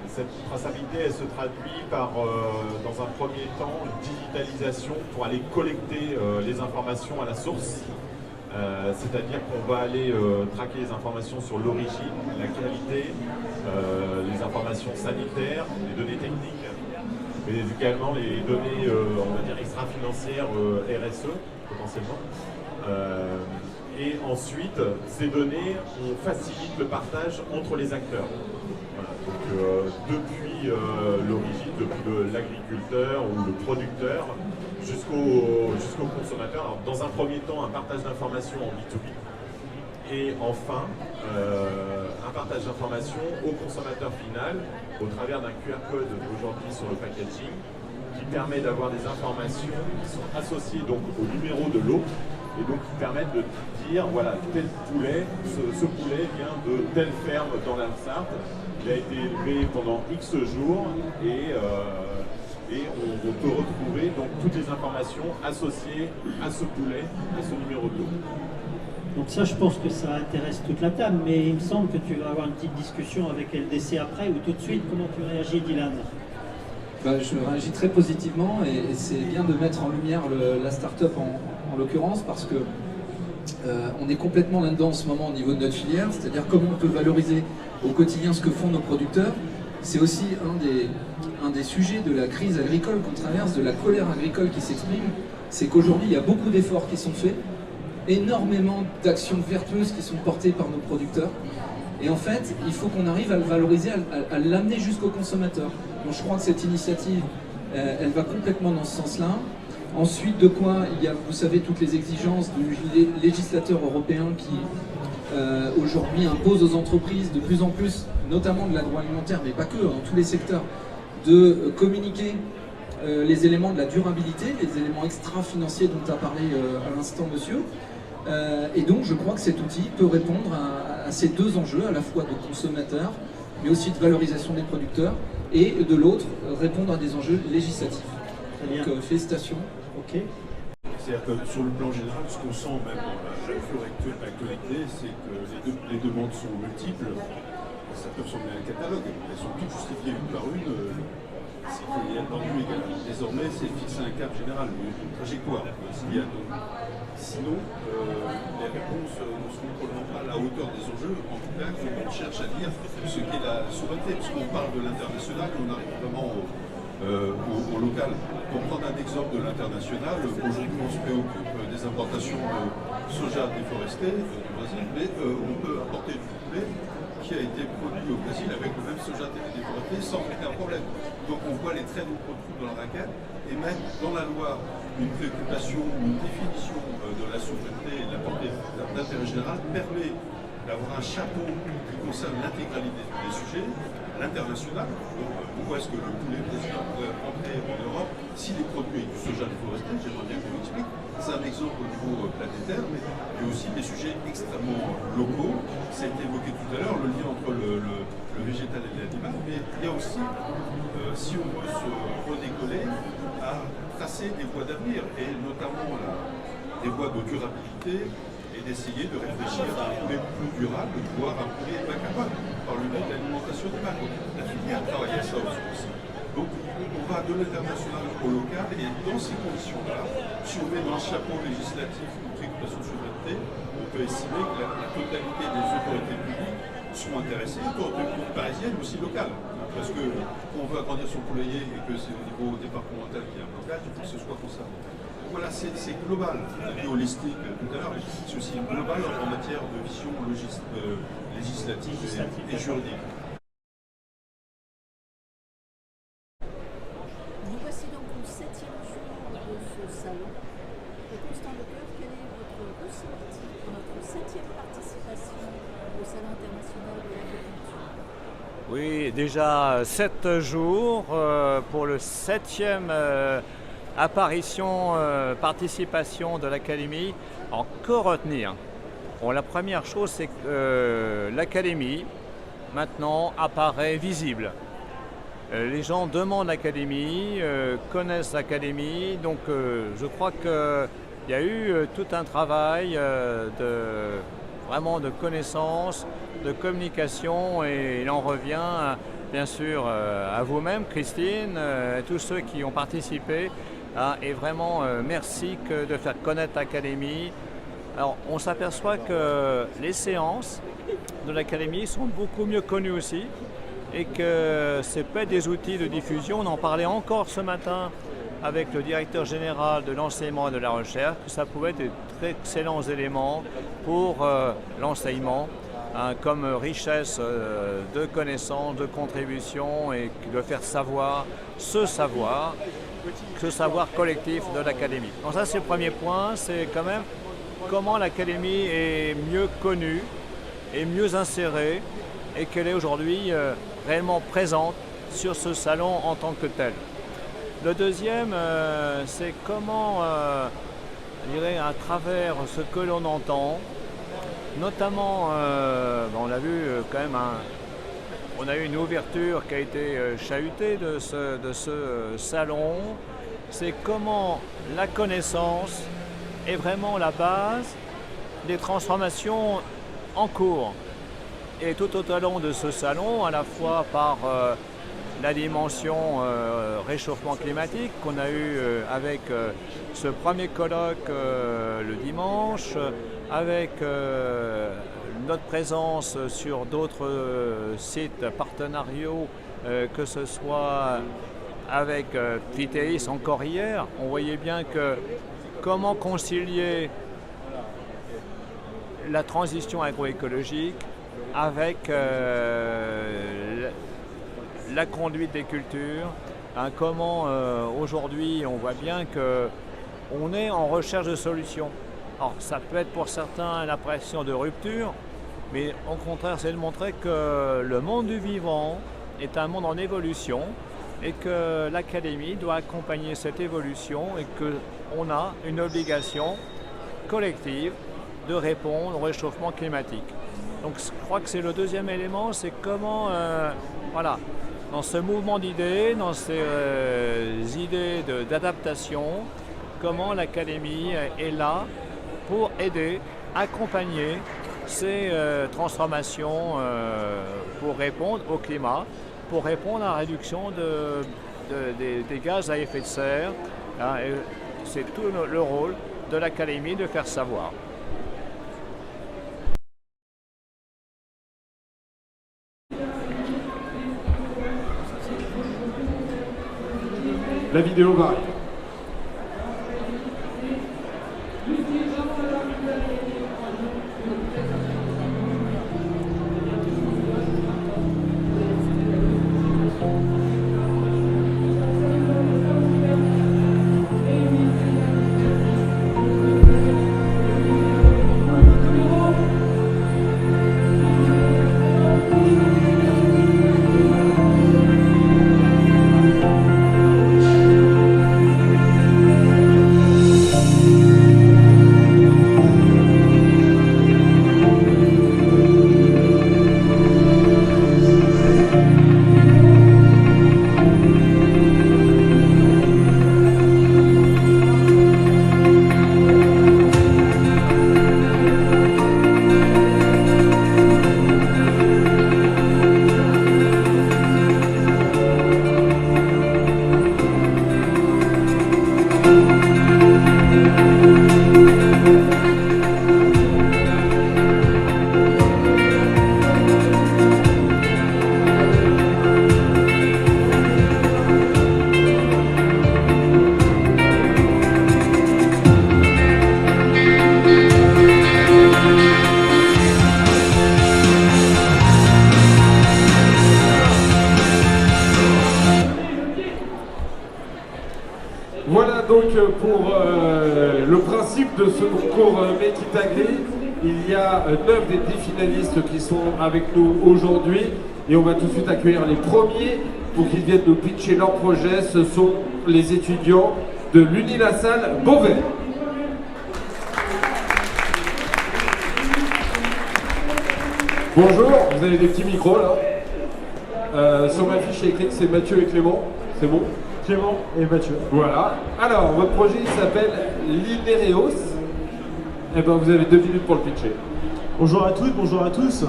Cette traçabilité, elle se traduit par, dans un premier temps, une digitalisation pour aller collecter les informations à la source. C'est-à-dire qu'on va aller traquer les informations sur l'origine, la qualité, les informations sanitaires, les données techniques, mais également les données, on va dire, extra-financières RSE, potentiellement. Et ensuite, ces données, on facilite le partage entre les acteurs. Voilà. Donc, depuis l'origine, depuis l'agriculteur ou le producteur, jusqu'au consommateur. Alors, dans un premier temps, un partage d'informations en B2B. Et enfin, un partage d'informations au consommateur final au travers d'un QR code aujourd'hui sur le packaging qui permet d'avoir des informations qui sont associées donc au numéro de l'eau et donc qui permettent de dire voilà, tel poulet, ce poulet vient de telle ferme dans la Sarthe, il a été élevé pendant X jours et on peut retrouver donc toutes les informations associées à ce poulet, à ce numéro de l'eau. Donc ça, je pense que ça intéresse toute la table, mais il me semble que tu vas avoir une petite discussion avec LDC après ou tout de suite. Comment tu réagis, Dylan? Je réagis très positivement et c'est bien de mettre en lumière la start-up en l'occurrence parce que on est complètement là-dedans en ce moment au niveau de notre filière, c'est-à-dire comment on peut valoriser au quotidien ce que font nos producteurs. C'est aussi un des sujets de la crise agricole qu'on traverse, de la colère agricole qui s'exprime, c'est qu'aujourd'hui il y a beaucoup d'efforts qui sont faits, énormément d'actions vertueuses qui sont portées par nos producteurs. Et en fait, il faut qu'on arrive à le valoriser, à l'amener jusqu'au consommateur. Donc je crois que cette initiative, elle va complètement dans ce sens-là. Ensuite, de quoi il y a, vous savez, toutes les exigences du législateur européen qui aujourd'hui impose aux entreprises de plus en plus, notamment de l'agroalimentaire, mais pas que, dans tous les secteurs, de communiquer les éléments de la durabilité, les éléments extra-financiers dont a parlé à l'instant monsieur. Et donc je crois que cet outil peut répondre à ces deux enjeux, à la fois de consommateurs, mais aussi de valorisation des producteurs, et de l'autre, répondre à des enjeux législatifs. Donc félicitations. Ok. C'est-à-dire que sur le plan général, ce qu'on sent même dans la actualité, c'est que les demandes sont multiples. Ça peut ressembler à un catalogue. Elles sont toutes justifiées une par une. C'est qu'il y a dans tout égal. Désormais, c'est fixer un cap général, une trajectoire. Sinon, les réponses ne seront probablement pas à la hauteur des enjeux. En tout cas, on cherche à dire ce qu'est la souveraineté. Puisqu'on parle de l'international, on arrive vraiment au local. Pour prendre un exemple de l'international, aujourd'hui on se préoccupe des importations de soja déforesté du Brésil, mais on peut importer du poulet qui a été produit au Brésil avec le même soja déforesté sans aucun problème. Donc on voit les traits de produits dans la raquette et même dans la loi une préoccupation, une définition de la souveraineté et de la portée d'intérêt général permet d'avoir un chapeau qui concerne l'intégralité des sujets, l'international. Pourquoi est-ce que le poulet brésilien pourrait entrer en Europe s'il est produit avec du soja déforesté? J'aimerais bien qu'on m'explique. C'est un exemple au niveau planétaire, mais il y a aussi des sujets extrêmement locaux. Ça a été évoqué tout à l'heure, le lien entre le végétal et l'animal, mais il y a aussi, si on veut se redécoller, à tracer des voies d'avenir, et notamment des voies de durabilité, et d'essayer de réfléchir à un poulet plus durable, voire un poulet bas carbone, par le biais de l'alimentation des bacs. La filière travaille à ça aussi. Donc on va de l'international au local, et dans ces conditions-là, si on met dans un chapeau législatif une préoccupation de souveraineté, on peut estimer que la totalité des autorités publiques seront intéressées, autorités publiques parisiennes, mais aussi locales. Parce qu'on veut agrandir son poulailler et que c'est au niveau départemental qu'il y a un blocage, il faut que ce soit concerné. Voilà, c'est global. On a dit holistique tout à l'heure, mais c'est aussi global en matière de vision législative et juridique. Nous voici donc au 7e jour de ce salon. Et Constant Lecoeur, quel est votre ressenti pour notre 7e participation au Salon international de l'agriculture? Oui, déjà 7 jours pour le 7e participation de l'Académie. En quoi retenir? Bon, la première chose, c'est que l'Académie, maintenant, apparaît visible. Les gens demandent l'Académie, connaissent l'Académie, donc je crois qu'il y a eu tout un travail vraiment de connaissance, de communication, et il en revient bien sûr à vous-même, Christine, à tous ceux qui ont participé, et vraiment merci de faire connaître l'Académie. Alors on s'aperçoit que les séances de l'Académie sont beaucoup mieux connues aussi, et que ce n'est pas des outils de diffusion. On en parlait encore ce matin avec le directeur général de l'enseignement et de la recherche, que ça pouvait être de très excellents éléments pour l'enseignement, comme richesse de connaissances, de contributions, et de faire savoir ce savoir collectif de l'Académie. Donc ça, c'est le premier point, c'est quand même comment l'Académie est mieux connue et mieux insérée, et qu'elle est aujourd'hui réellement présente sur ce salon en tant que tel. Le deuxième, c'est comment, je dirais, à travers ce que l'on entend, notamment, on a vu quand même, on a eu une ouverture qui a été chahutée de ce salon, c'est comment la connaissance est vraiment la base des transformations en cours. Et tout au long de ce salon, à la fois par la dimension réchauffement climatique qu'on a eu avec ce premier colloque le dimanche, avec notre présence sur d'autres sites partenariaux, que ce soit avec Phytéis encore hier, on voyait bien que comment concilier la transition agroécologique avec la conduite des cultures, comment aujourd'hui on voit bien qu'on est en recherche de solutions. Alors ça peut être pour certains l'impression de rupture, mais au contraire c'est de montrer que le monde du vivant est un monde en évolution, et que l'Académie doit accompagner cette évolution, et qu'on a une obligation collective de répondre au réchauffement climatique. Donc je crois que c'est le deuxième élément, c'est comment, voilà, dans ce mouvement d'idées, dans ces idées d'adaptation, comment l'Académie est là pour aider, accompagner ces transformations pour répondre au climat, pour répondre à la réduction des gaz à effet de serre. C'est tout le rôle de l'Académie de faire savoir. La vidéo va arriver. Voilà donc pour le principe de ce concours Make It Agri. Il y a 9 des 10 finalistes qui sont avec nous aujourd'hui. Et on va tout de suite accueillir les premiers pour qu'ils viennent nous pitcher leur projet. Ce sont les étudiants de l'Uni-la-Salle Beauvais. Bonjour, vous avez des petits micros là. Sur ma fiche, il est écrit que c'est Mathieu et Clément. C'est bon? Clément et Mathieu. Voilà. Alors, votre projet il s'appelle Linereos. Et ben, vous avez 2 minutes pour le pitcher. Bonjour à toutes, bonjour à tous.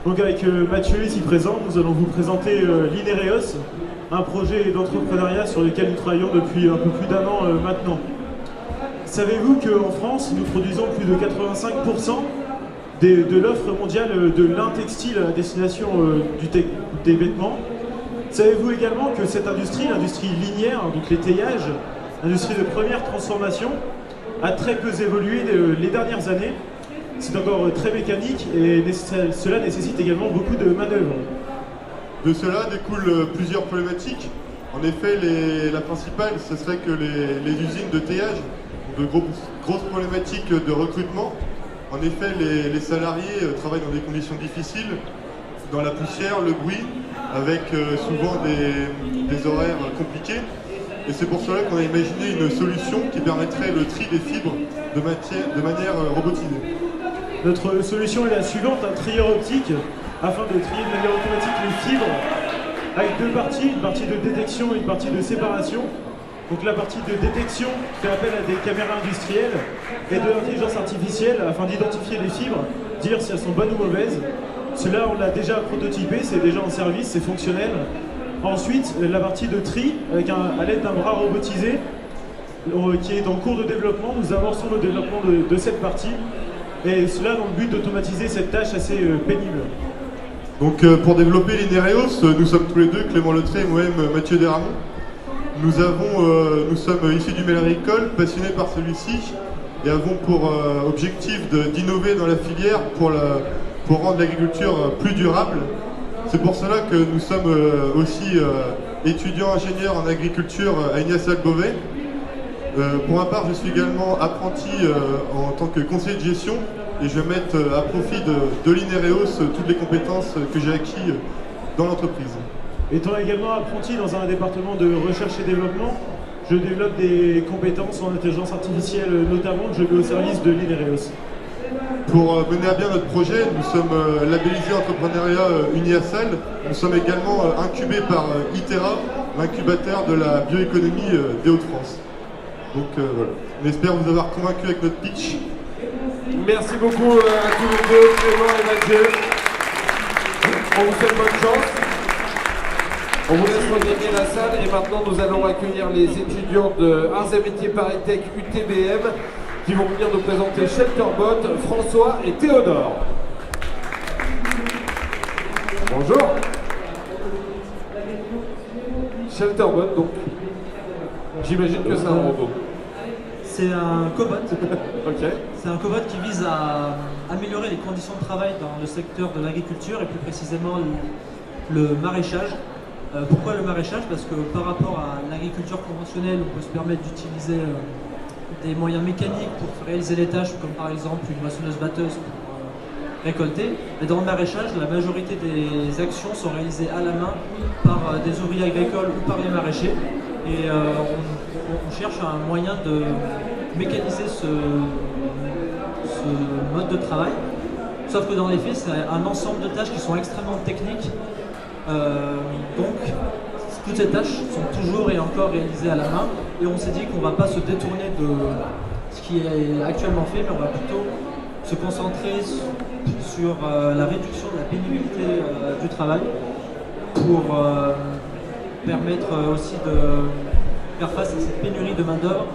Donc avec Mathieu ici présent, nous allons vous présenter Linereos, un projet d'entrepreneuriat sur lequel nous travaillons depuis un peu plus d'1 an maintenant. Savez-vous qu'en France, nous produisons plus de 85% de l'offre mondiale de lin textile à destination des vêtements? Savez-vous également que cette industrie, l'industrie linière, donc les teillages, l'industrie de première transformation, a très peu évolué les dernières années? C'est encore très mécanique et cela nécessite également beaucoup de manœuvres. De cela découlent plusieurs problématiques. En effet, la principale, ce serait que les usines de teillage ont de grosses problématiques de recrutement. En effet, les salariés travaillent dans des conditions difficiles, dans la poussière, le bruit, avec souvent des horaires compliqués. Et c'est pour cela qu'on a imaginé une solution qui permettrait le tri des fibres de manière robotisée. Notre solution est la suivante, un trieur optique, afin de trier de manière automatique les fibres, avec 2 parties, une partie de détection et une partie de séparation. Donc la partie de détection fait appel à des caméras industrielles et de l'intelligence artificielle afin d'identifier les fibres, dire si elles sont bonnes ou mauvaises. Cela, on l'a déjà prototypé, c'est déjà en service, c'est fonctionnel. Ensuite, la partie de tri, à l'aide d'un bras robotisé, qui est en cours de développement. Nous amorçons le développement de cette partie, et cela dans le but d'automatiser cette tâche assez pénible. Donc pour développer Linereos, nous sommes tous les deux, Clément Letray et moi-même Mathieu Desramons. Nous sommes issus du milieu agricole, passionnés par celui-ci, et avons pour objectif d'innover dans la filière pour rendre l'agriculture plus durable. C'est pour cela que nous sommes aussi étudiants ingénieurs en agriculture à l'Uni-la-Salle Beauvais. Pour ma part, je suis également apprenti en tant que conseiller de gestion, et je vais mettre à profit de Linereos toutes les compétences que j'ai acquises dans l'entreprise. Étant également apprenti dans un département de recherche et développement, je développe des compétences en intelligence artificielle notamment que je mets au service de Linereos. Pour mener à bien notre projet, nous sommes labellisés entrepreneuriat Uni-la-Salle. Nous sommes également incubés par ITERA, l'incubateur de la bioéconomie des Hauts-de-France. Donc voilà, on espère vous avoir convaincu avec notre pitch. Merci beaucoup à tous les deux, Clément et Mathieu. On vous souhaite bonne chance. On vous laisse regagner la salle et maintenant nous allons accueillir les étudiants de Arts et Métiers ParisTech UTBM qui vont venir nous présenter Shelterbot, François et Théodore. Bonjour. Shelterbot, donc, j'imagine que c'est un robot. C'est un cobot. Ok. C'est un cobot qui vise à améliorer les conditions de travail dans le secteur de l'agriculture et plus précisément le maraîchage. Pourquoi le maraîchage? Parce que par rapport à l'agriculture conventionnelle, on peut se permettre d'utiliser des moyens mécaniques pour réaliser les tâches, comme par exemple une moissonneuse-batteuse pour récolter. Mais dans le maraîchage, la majorité des actions sont réalisées à la main par des ouvriers agricoles ou par les maraîchers. Et on cherche un moyen de mécaniser ce mode de travail. Sauf que dans les faits, c'est un ensemble de tâches qui sont extrêmement techniques. Donc, toutes ces tâches sont toujours et encore réalisées à la main. Et on s'est dit qu'on ne va pas se détourner de ce qui est actuellement fait, mais on va plutôt se concentrer sur la réduction de la pénibilité du travail pour permettre aussi de faire face à cette pénurie de main-d'œuvre.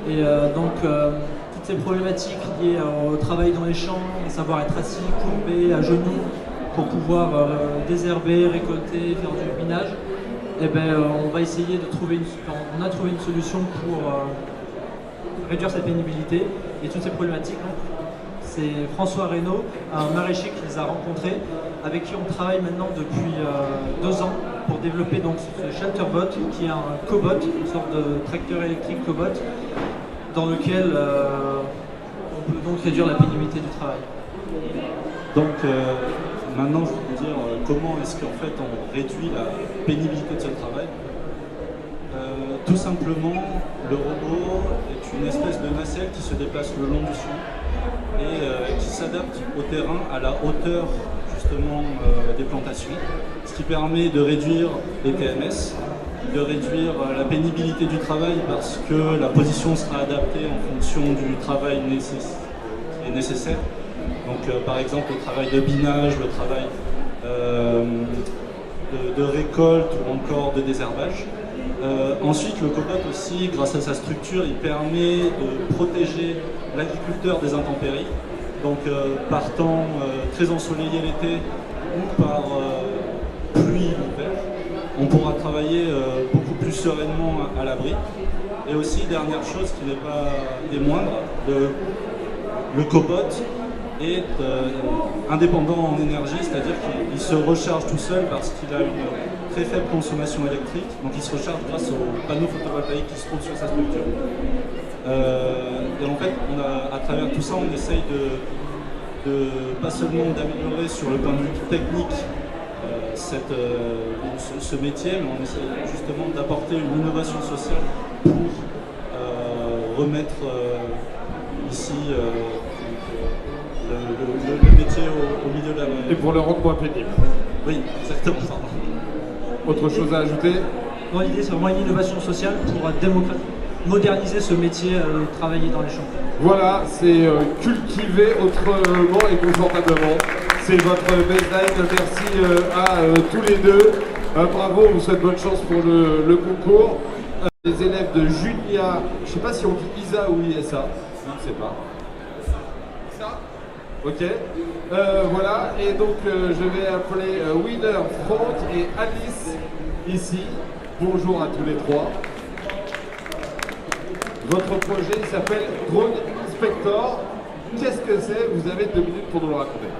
Et donc, toutes ces problématiques liées au travail dans les champs, à savoir être assis, courbé, à genoux, pour pouvoir désherber, récolter, faire du binage, eh ben, on va essayer de trouver on a trouvé une solution pour réduire cette pénibilité et toutes ces problématiques. C'est François Reynaud, un maraîcher qui les a rencontrés, avec qui on travaille maintenant depuis 2 ans pour développer donc ce Shelterbot, qui est un cobot, une sorte de tracteur électrique cobot, dans lequel on peut donc réduire la pénibilité du travail. Donc, Maintenant, je vais vous dire comment est-ce qu'en fait on réduit la pénibilité de ce travail. Tout simplement, le robot est une espèce de nacelle qui se déplace le long du son et qui s'adapte au terrain à la hauteur justement des plantations, ce qui permet de réduire les TMS, de réduire la pénibilité du travail parce que la position sera adaptée en fonction du travail qui est nécessaire. Donc par exemple le travail de binage, le travail de récolte ou encore de désherbage. Ensuite, le cobot aussi, grâce à sa structure, il permet de protéger l'agriculteur des intempéries. Donc par temps très ensoleillé l'été ou par pluie l'hiver, on pourra travailler beaucoup plus sereinement à l'abri. Et aussi, dernière chose qui n'est pas des moindres, le cobot est indépendant en énergie, c'est-à-dire qu'il se recharge tout seul parce qu'il a une très faible consommation électrique, donc il se recharge grâce aux panneaux photovoltaïques qui se trouvent sur sa structure. Et en fait, à travers tout ça, on essaye de pas seulement d'améliorer sur le point de vue technique ce métier, mais on essaie justement d'apporter une innovation sociale pour remettre ici le métier au milieu de la main. Et pour le rendre moins pénible. Oui, exactement. Autre chose à ajouter? Non, l'idée c'est vraiment une innovation sociale pour moderniser ce métier, travailler dans les champs. Voilà, c'est cultiver autrement et confortablement. C'est votre baseline. Merci à tous les deux. Bravo, on vous souhaite bonne chance pour le concours. Les élèves de Julia, je ne sais pas si on dit ISA ou ISA, je ne sais pas. ISA? Ok. Voilà, et donc je vais appeler Winner, Franck et Alice ici. Bonjour à tous les trois. Votre projet s'appelle Drone Inspector. Qu'est-ce que c'est? Vous avez 2 minutes pour nous le raconter.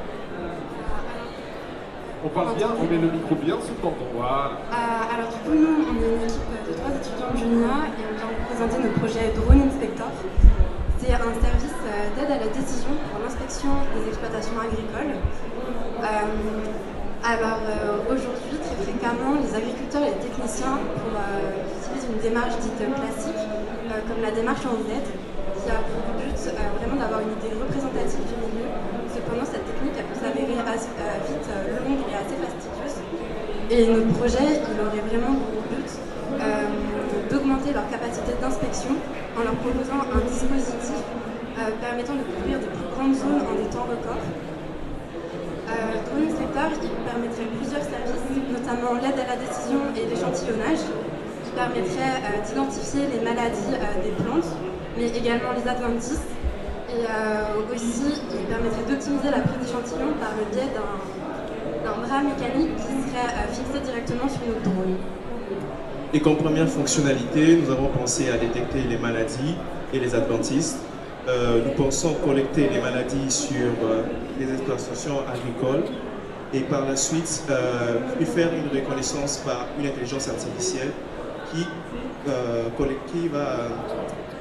On parle bien, on met le micro bien sous le menton. Voilà. Alors du coup, nous, on est une équipe de 3 étudiants de Junia et on vient vous présenter notre projet Drone Inspector. C'est un service d'aide à la décision pour l'inspection des exploitations agricoles. Aujourd'hui, très fréquemment, les agriculteurs et les techniciens utilisent une démarche dite classique, comme la démarche en Z, qui a pour but vraiment d'avoir une idée représentative du milieu. Cependant, cette technique elle peut s'avérer vite longue et assez fastidieuse. Et notre projet, il aurait vraiment pour but d'augmenter leur capacité d'inspection en leur proposant un dispositif permettant de couvrir de plus grandes zones en des temps records. Drone Inspector, il permettrait plusieurs services, notamment l'aide à la décision et l'échantillonnage, qui permettrait d'identifier les maladies des plantes, mais également les adventices. Et aussi, il permettrait d'optimiser la prise d'échantillons par le biais d'un bras mécanique qui serait fixé directement sur notre drone. Et comme première fonctionnalité, nous avons pensé à détecter les maladies et les adventices. Nous pensons collecter les maladies sur les exploitations agricoles et par la suite faire une reconnaissance par une intelligence artificielle qui va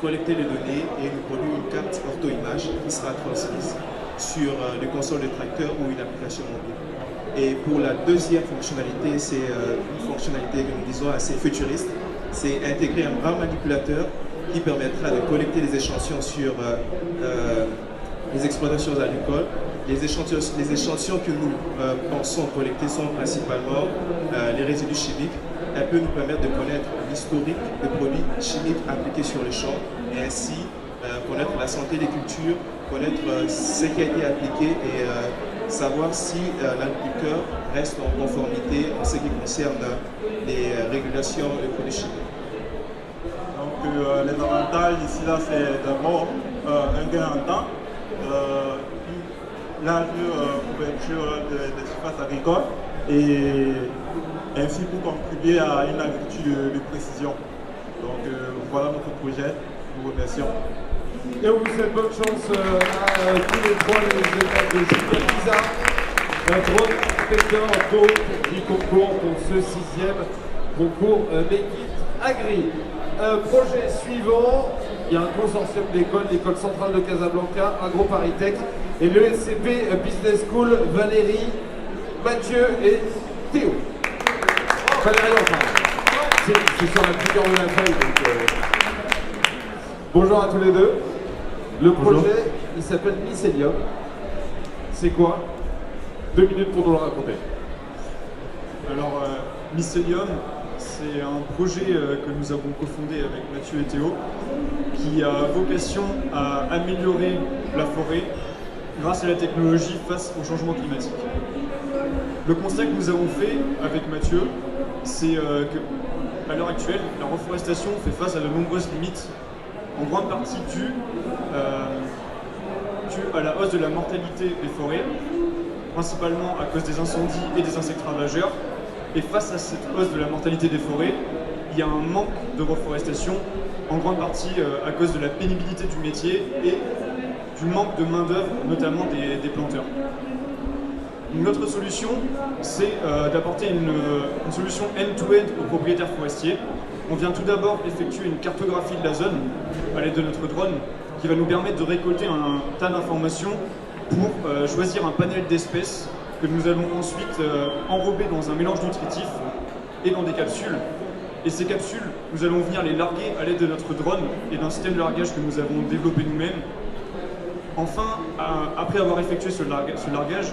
collecter les données et nous produire une carte ortho-image qui sera transmise sur les consoles de tracteur ou une application mobile. Et pour la deuxième fonctionnalité, c'est une fonctionnalité que nous disons assez futuriste, c'est intégrer un bras manipulateur qui permettra de collecter des échantillons sur les exploitations agricoles. Les échantillons que nous pensons collecter sont principalement les résidus chimiques. Elle peut nous permettre de connaître l'historique de produits chimiques appliqués sur les champs et ainsi connaître la santé des cultures, connaître ce qui a été appliqué et savoir si l'agriculteur reste en conformité en ce qui concerne les régulations de produits chimiques. Donc les avantages ici là c'est d'abord un gain en temps, une large couverture des surfaces agricoles et ainsi pour contribuer à une agriculture de précision. Donc voilà notre projet, nous vous remercions. Et on vous souhaite bonne chance à tous les trois les élèves de Julia Lisa, un drone inspecteur du concours pour ce 6e concours Make It Agri. Projet suivant, il y a un consortium d'écoles, l'école centrale de Casablanca, AgroParisTech et l'ESCP Business School. Valérie, Mathieu et Théo. Valérie, enfin, c'est sur la figure de la feuille. Donc, bonjour à tous les deux. Le projet, il s'appelle Mycelium. C'est quoi? 2 minutes pour nous le raconter. Alors, Mycelium, c'est un projet que nous avons cofondé avec Mathieu et Théo, qui a vocation à améliorer la forêt grâce à la technologie face au changement climatique. Le constat que nous avons fait avec Mathieu, c'est qu'à l'heure actuelle, la reforestation fait face à de nombreuses limites, en grande partie due à la hausse de la mortalité des forêts, principalement à cause des incendies et des insectes ravageurs. Et face à cette hausse de la mortalité des forêts, il y a un manque de reforestation, en grande partie à cause de la pénibilité du métier et du manque de main-d'œuvre, notamment des planteurs. Notre solution, c'est d'apporter une solution end-to-end aux propriétaires forestiers. On vient tout d'abord effectuer une cartographie de la zone à l'aide de notre drone qui va nous permettre de récolter un tas d'informations pour choisir un panel d'espèces que nous allons ensuite enrober dans un mélange nutritif et dans des capsules. Et ces capsules, nous allons venir les larguer à l'aide de notre drone et d'un système de largage que nous avons développé nous-mêmes. Enfin, après avoir effectué ce largage,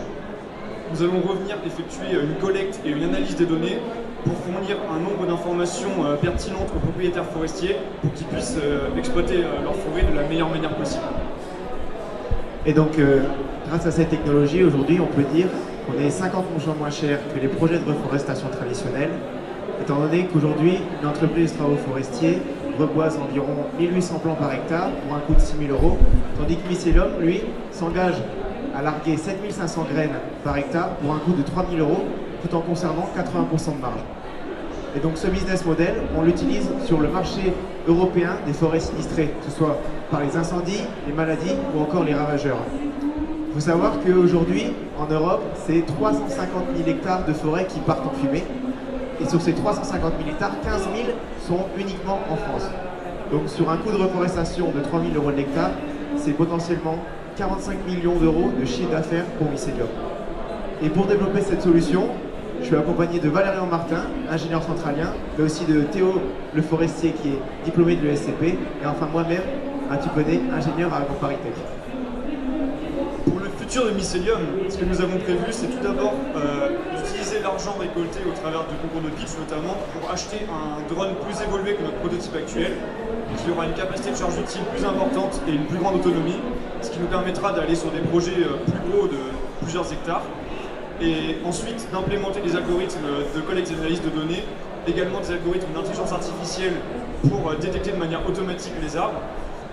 nous allons revenir effectuer une collecte et une analyse des données pour fournir un nombre d'informations pertinentes aux propriétaires forestiers pour qu'ils puissent exploiter leur forêt de la meilleure manière possible. Et donc, grâce à cette technologie, aujourd'hui, on peut dire qu'on est 50% moins cher que les projets de reforestation traditionnels, étant donné qu'aujourd'hui, une entreprise de travaux forestiers reboise environ 1800 plants par hectare pour un coût de 6 000 €, tandis que Mycelium, lui, s'engage à larguer 7500 graines par hectare pour un coût de 3 000 € tout en conservant 80% de marge. Et donc ce business model, on l'utilise sur le marché européen des forêts sinistrées, que ce soit par les incendies, les maladies ou encore les ravageurs. Il faut savoir qu'aujourd'hui, en Europe, c'est 350 000 hectares de forêts qui partent en fumée. Et sur ces 350 000 hectares, 15 000 sont uniquement en France. Donc sur un coût de reforestation de 3 000 € de l'hectare, c'est potentiellement 45 millions d'euros de chiffre d'affaires pour Mycelium. Et pour développer cette solution, je suis accompagné de Valérian Martin, ingénieur centralien, mais aussi de Théo le forestier qui est diplômé de l'ESCP, et enfin moi-même, tu connais, ingénieur à AgroParisTech. Pour le futur de Mycelium, ce que nous avons prévu, c'est tout d'abord d'utiliser l'argent récolté au travers du concours de pitch, notamment pour acheter un drone plus évolué que notre prototype actuel, qui aura une capacité de charge utile plus importante et une plus grande autonomie, ce qui nous permettra d'aller sur des projets plus gros de plusieurs hectares, et ensuite d'implémenter des algorithmes de collecte et d'analyse de données, également des algorithmes d'intelligence artificielle pour détecter de manière automatique les arbres,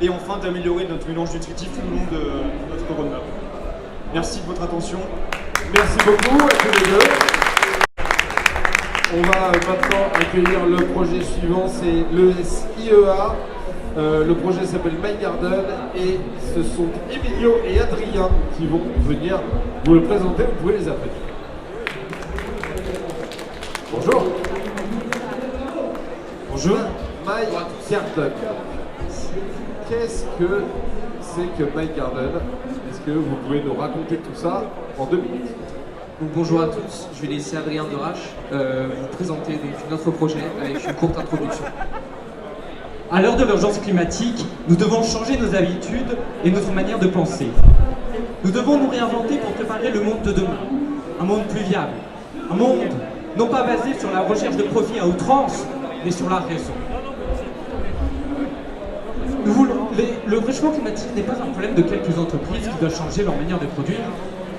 et enfin d'améliorer notre mélange nutritif tout le long de notre roadmap. Merci de votre attention. Merci beaucoup à tous les deux. On va maintenant accueillir le projet suivant, c'est le IEA. Le projet s'appelle My Garden et ce sont Emilio et Adrien qui vont venir vous le présenter. Vous pouvez les appeler. Bonjour. Bonjour. My Garden. Qu'est-ce que c'est que My Garden? Est-ce que vous pouvez nous raconter tout ça en 2 minutes? Donc, bonjour à tous, je vais laisser Adrien Derache vous présenter donc, notre projet avec une courte introduction. À l'heure de l'urgence climatique, nous devons changer nos habitudes et notre manière de penser. Nous devons nous réinventer pour préparer le monde de demain. Un monde plus viable. Un monde non pas basé sur la recherche de profit à outrance, mais sur la raison. Le réchauffement climatique n'est pas un problème de quelques entreprises qui doivent changer leur manière de produire,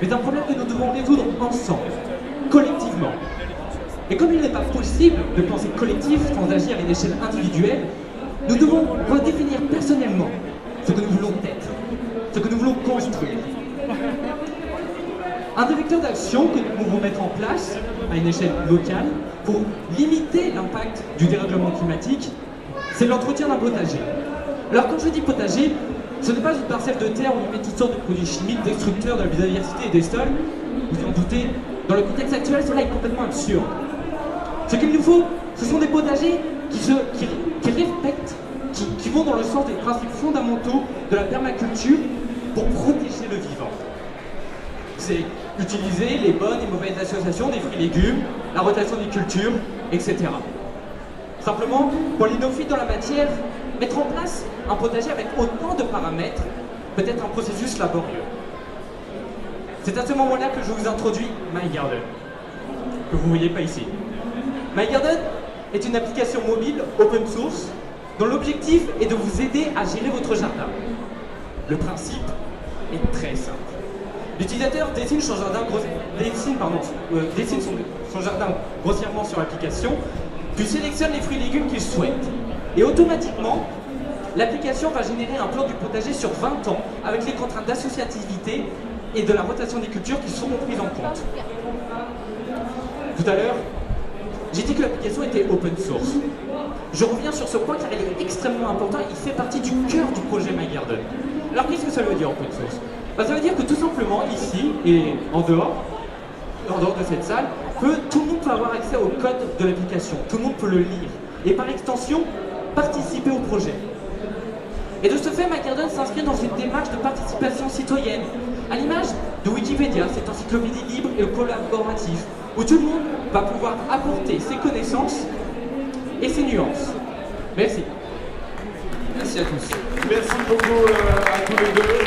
mais un problème que nous devons résoudre ensemble, collectivement. Et comme il n'est pas possible de penser collectif sans agir à une échelle individuelle, nous devons redéfinir personnellement ce que nous voulons être, ce que nous voulons construire. Un des vecteurs d'action que nous pouvons mettre en place à une échelle locale pour limiter l'impact du dérèglement climatique, c'est l'entretien d'un potager. Alors quand je dis potager, ce n'est pas une parcelle de terre où on met toutes sortes de produits chimiques destructeurs de la biodiversité et des sols. Vous en doutez, dans le contexte actuel, cela est complètement absurde. Ce qu'il nous faut, ce sont des potagers qui respectent, qui vont dans le sens des principes fondamentaux de la permaculture pour protéger le vivant. C'est Utiliser les bonnes et mauvaises associations des fruits et légumes, la rotation des cultures, etc. Simplement, pour les néophytes dans la matière, mettre en place un potager avec autant de paramètres peut être un processus laborieux. C'est à ce moment-là que je vous introduis MyGarden, que vous ne voyez pas ici. MyGarden est une application mobile open source dont l'objectif est de vous aider à gérer votre jardin. Le principe est très simple. L'utilisateur dessine son jardin grossièrement sur l'application, puis sélectionne les fruits et légumes qu'il souhaite. Et automatiquement, l'application va générer un plan du potager sur 20 ans avec les contraintes d'associativité et de la rotation des cultures qui seront prises en compte. Tout à l'heure, j'ai dit que l'application était open source. Je reviens sur ce point car il est extrêmement important et il fait partie du cœur du projet MyGarden. Alors qu'est-ce que ça veut dire open source? Ça veut dire que tout simplement ici et en dehors de cette salle, tout le monde peut avoir accès au code de l'application, tout le monde peut le lire et par extension participer au projet. Et de ce fait, MyGarden s'inscrit dans une démarche de participation citoyenne, à l'image de Wikipédia, cette encyclopédie libre et collaborative, où tout le monde va pouvoir apporter ses connaissances et ses nuances. Merci. Merci à tous. Merci beaucoup à tous les deux.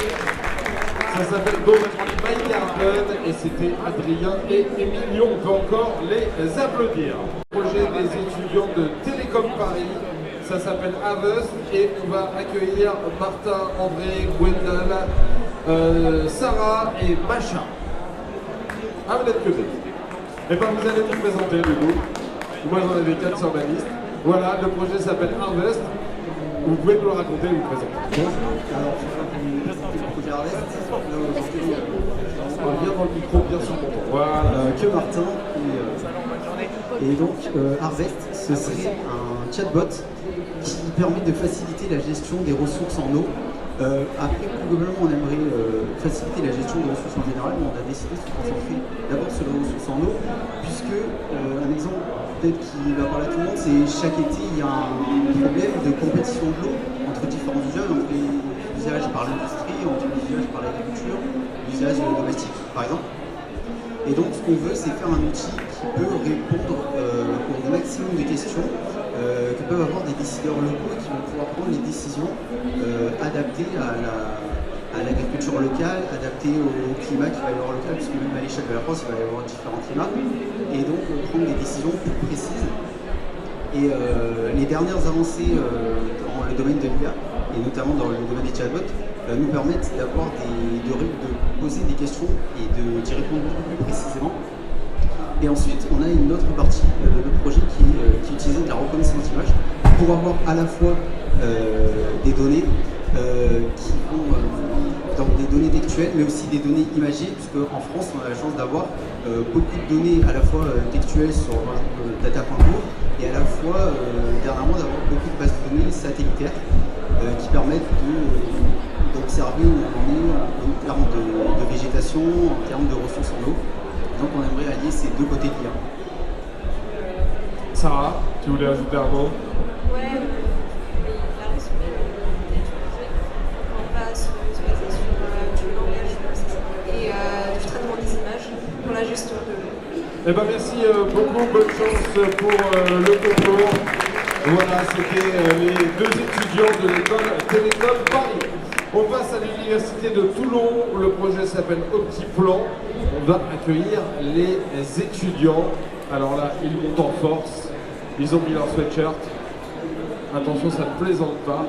Ça s'appelle donc MyGarden et c'était Adrien et Emilio. On peut encore les applaudir. Projet des étudiants de Télécom Paris. Ça s'appelle Harvest et on va accueillir Martin, André, Gwendal, Sarah et Macha. Ah, vous n'êtes que deux. Et bien vous allez vous présenter du coup. Moi j'en avais 4 sur ma liste. Voilà, le projet s'appelle Harvest. Vous pouvez nous le raconter et vous présenter. Alors, je vais vous présenter le projet Harvest. On va bien dans le micro, bien sûr. Voilà. Que Martin. Et donc, Harvest, ce serait un chatbot qui permet de faciliter la gestion des ressources en eau. Après, plus globalement, on aimerait faciliter la gestion des ressources en général, mais on a décidé de se concentrer d'abord sur les ressources en eau, puisque, un exemple peut-être qui va parler à tout le monde, c'est chaque été, il y a un problème de compétition de l'eau entre différents usages, entre l'usage par l'industrie, entre l'usage par l'agriculture, l'usage domestique, par exemple. Et donc, ce qu'on veut, c'est faire un outil qui peut répondre au maximum de questions que peuvent avoir des décideurs locaux qui vont pouvoir prendre les décisions adaptées à l'agriculture locale, adaptées au climat qui va y avoir local, puisque même à l'échelle de la France, il va y avoir différents climats, et donc prendre des décisions plus précises. Et les dernières avancées dans le domaine de l'IA, et notamment dans le domaine des chatbots, nous permettent de poser des questions et d'y répondre beaucoup plus précisément. Et ensuite, on a une autre partie de notre projet qui est utilisée de la reconnaissance d'image pour avoir à la fois des données qui vont donc des données textuelles, mais aussi des données imagées, puisque en France, on a la chance d'avoir beaucoup de données à la fois textuelles sur data.gouv et à la fois dernièrement d'avoir beaucoup de bases de données satellitaires qui permettent d'observer où on en est en termes de végétation, en termes de ressources en eau. Donc on aimerait allier ces deux côtés de l'IA. Sarah, tu voulais ajouter un mot? Ouais, il a résumé on va se baser sur du langage et du traitement des images pour la gestion de l'eau. Eh ben merci beaucoup, bonne chance pour le concours. Voilà, c'était les deux étudiants de l'école Télécom Paris. On passe à l'université de Toulon, le projet s'appelle Optiplan. On va accueillir les étudiants. Alors là, ils montent en force, ils ont mis leur sweatshirt. Attention, ça ne plaisante pas.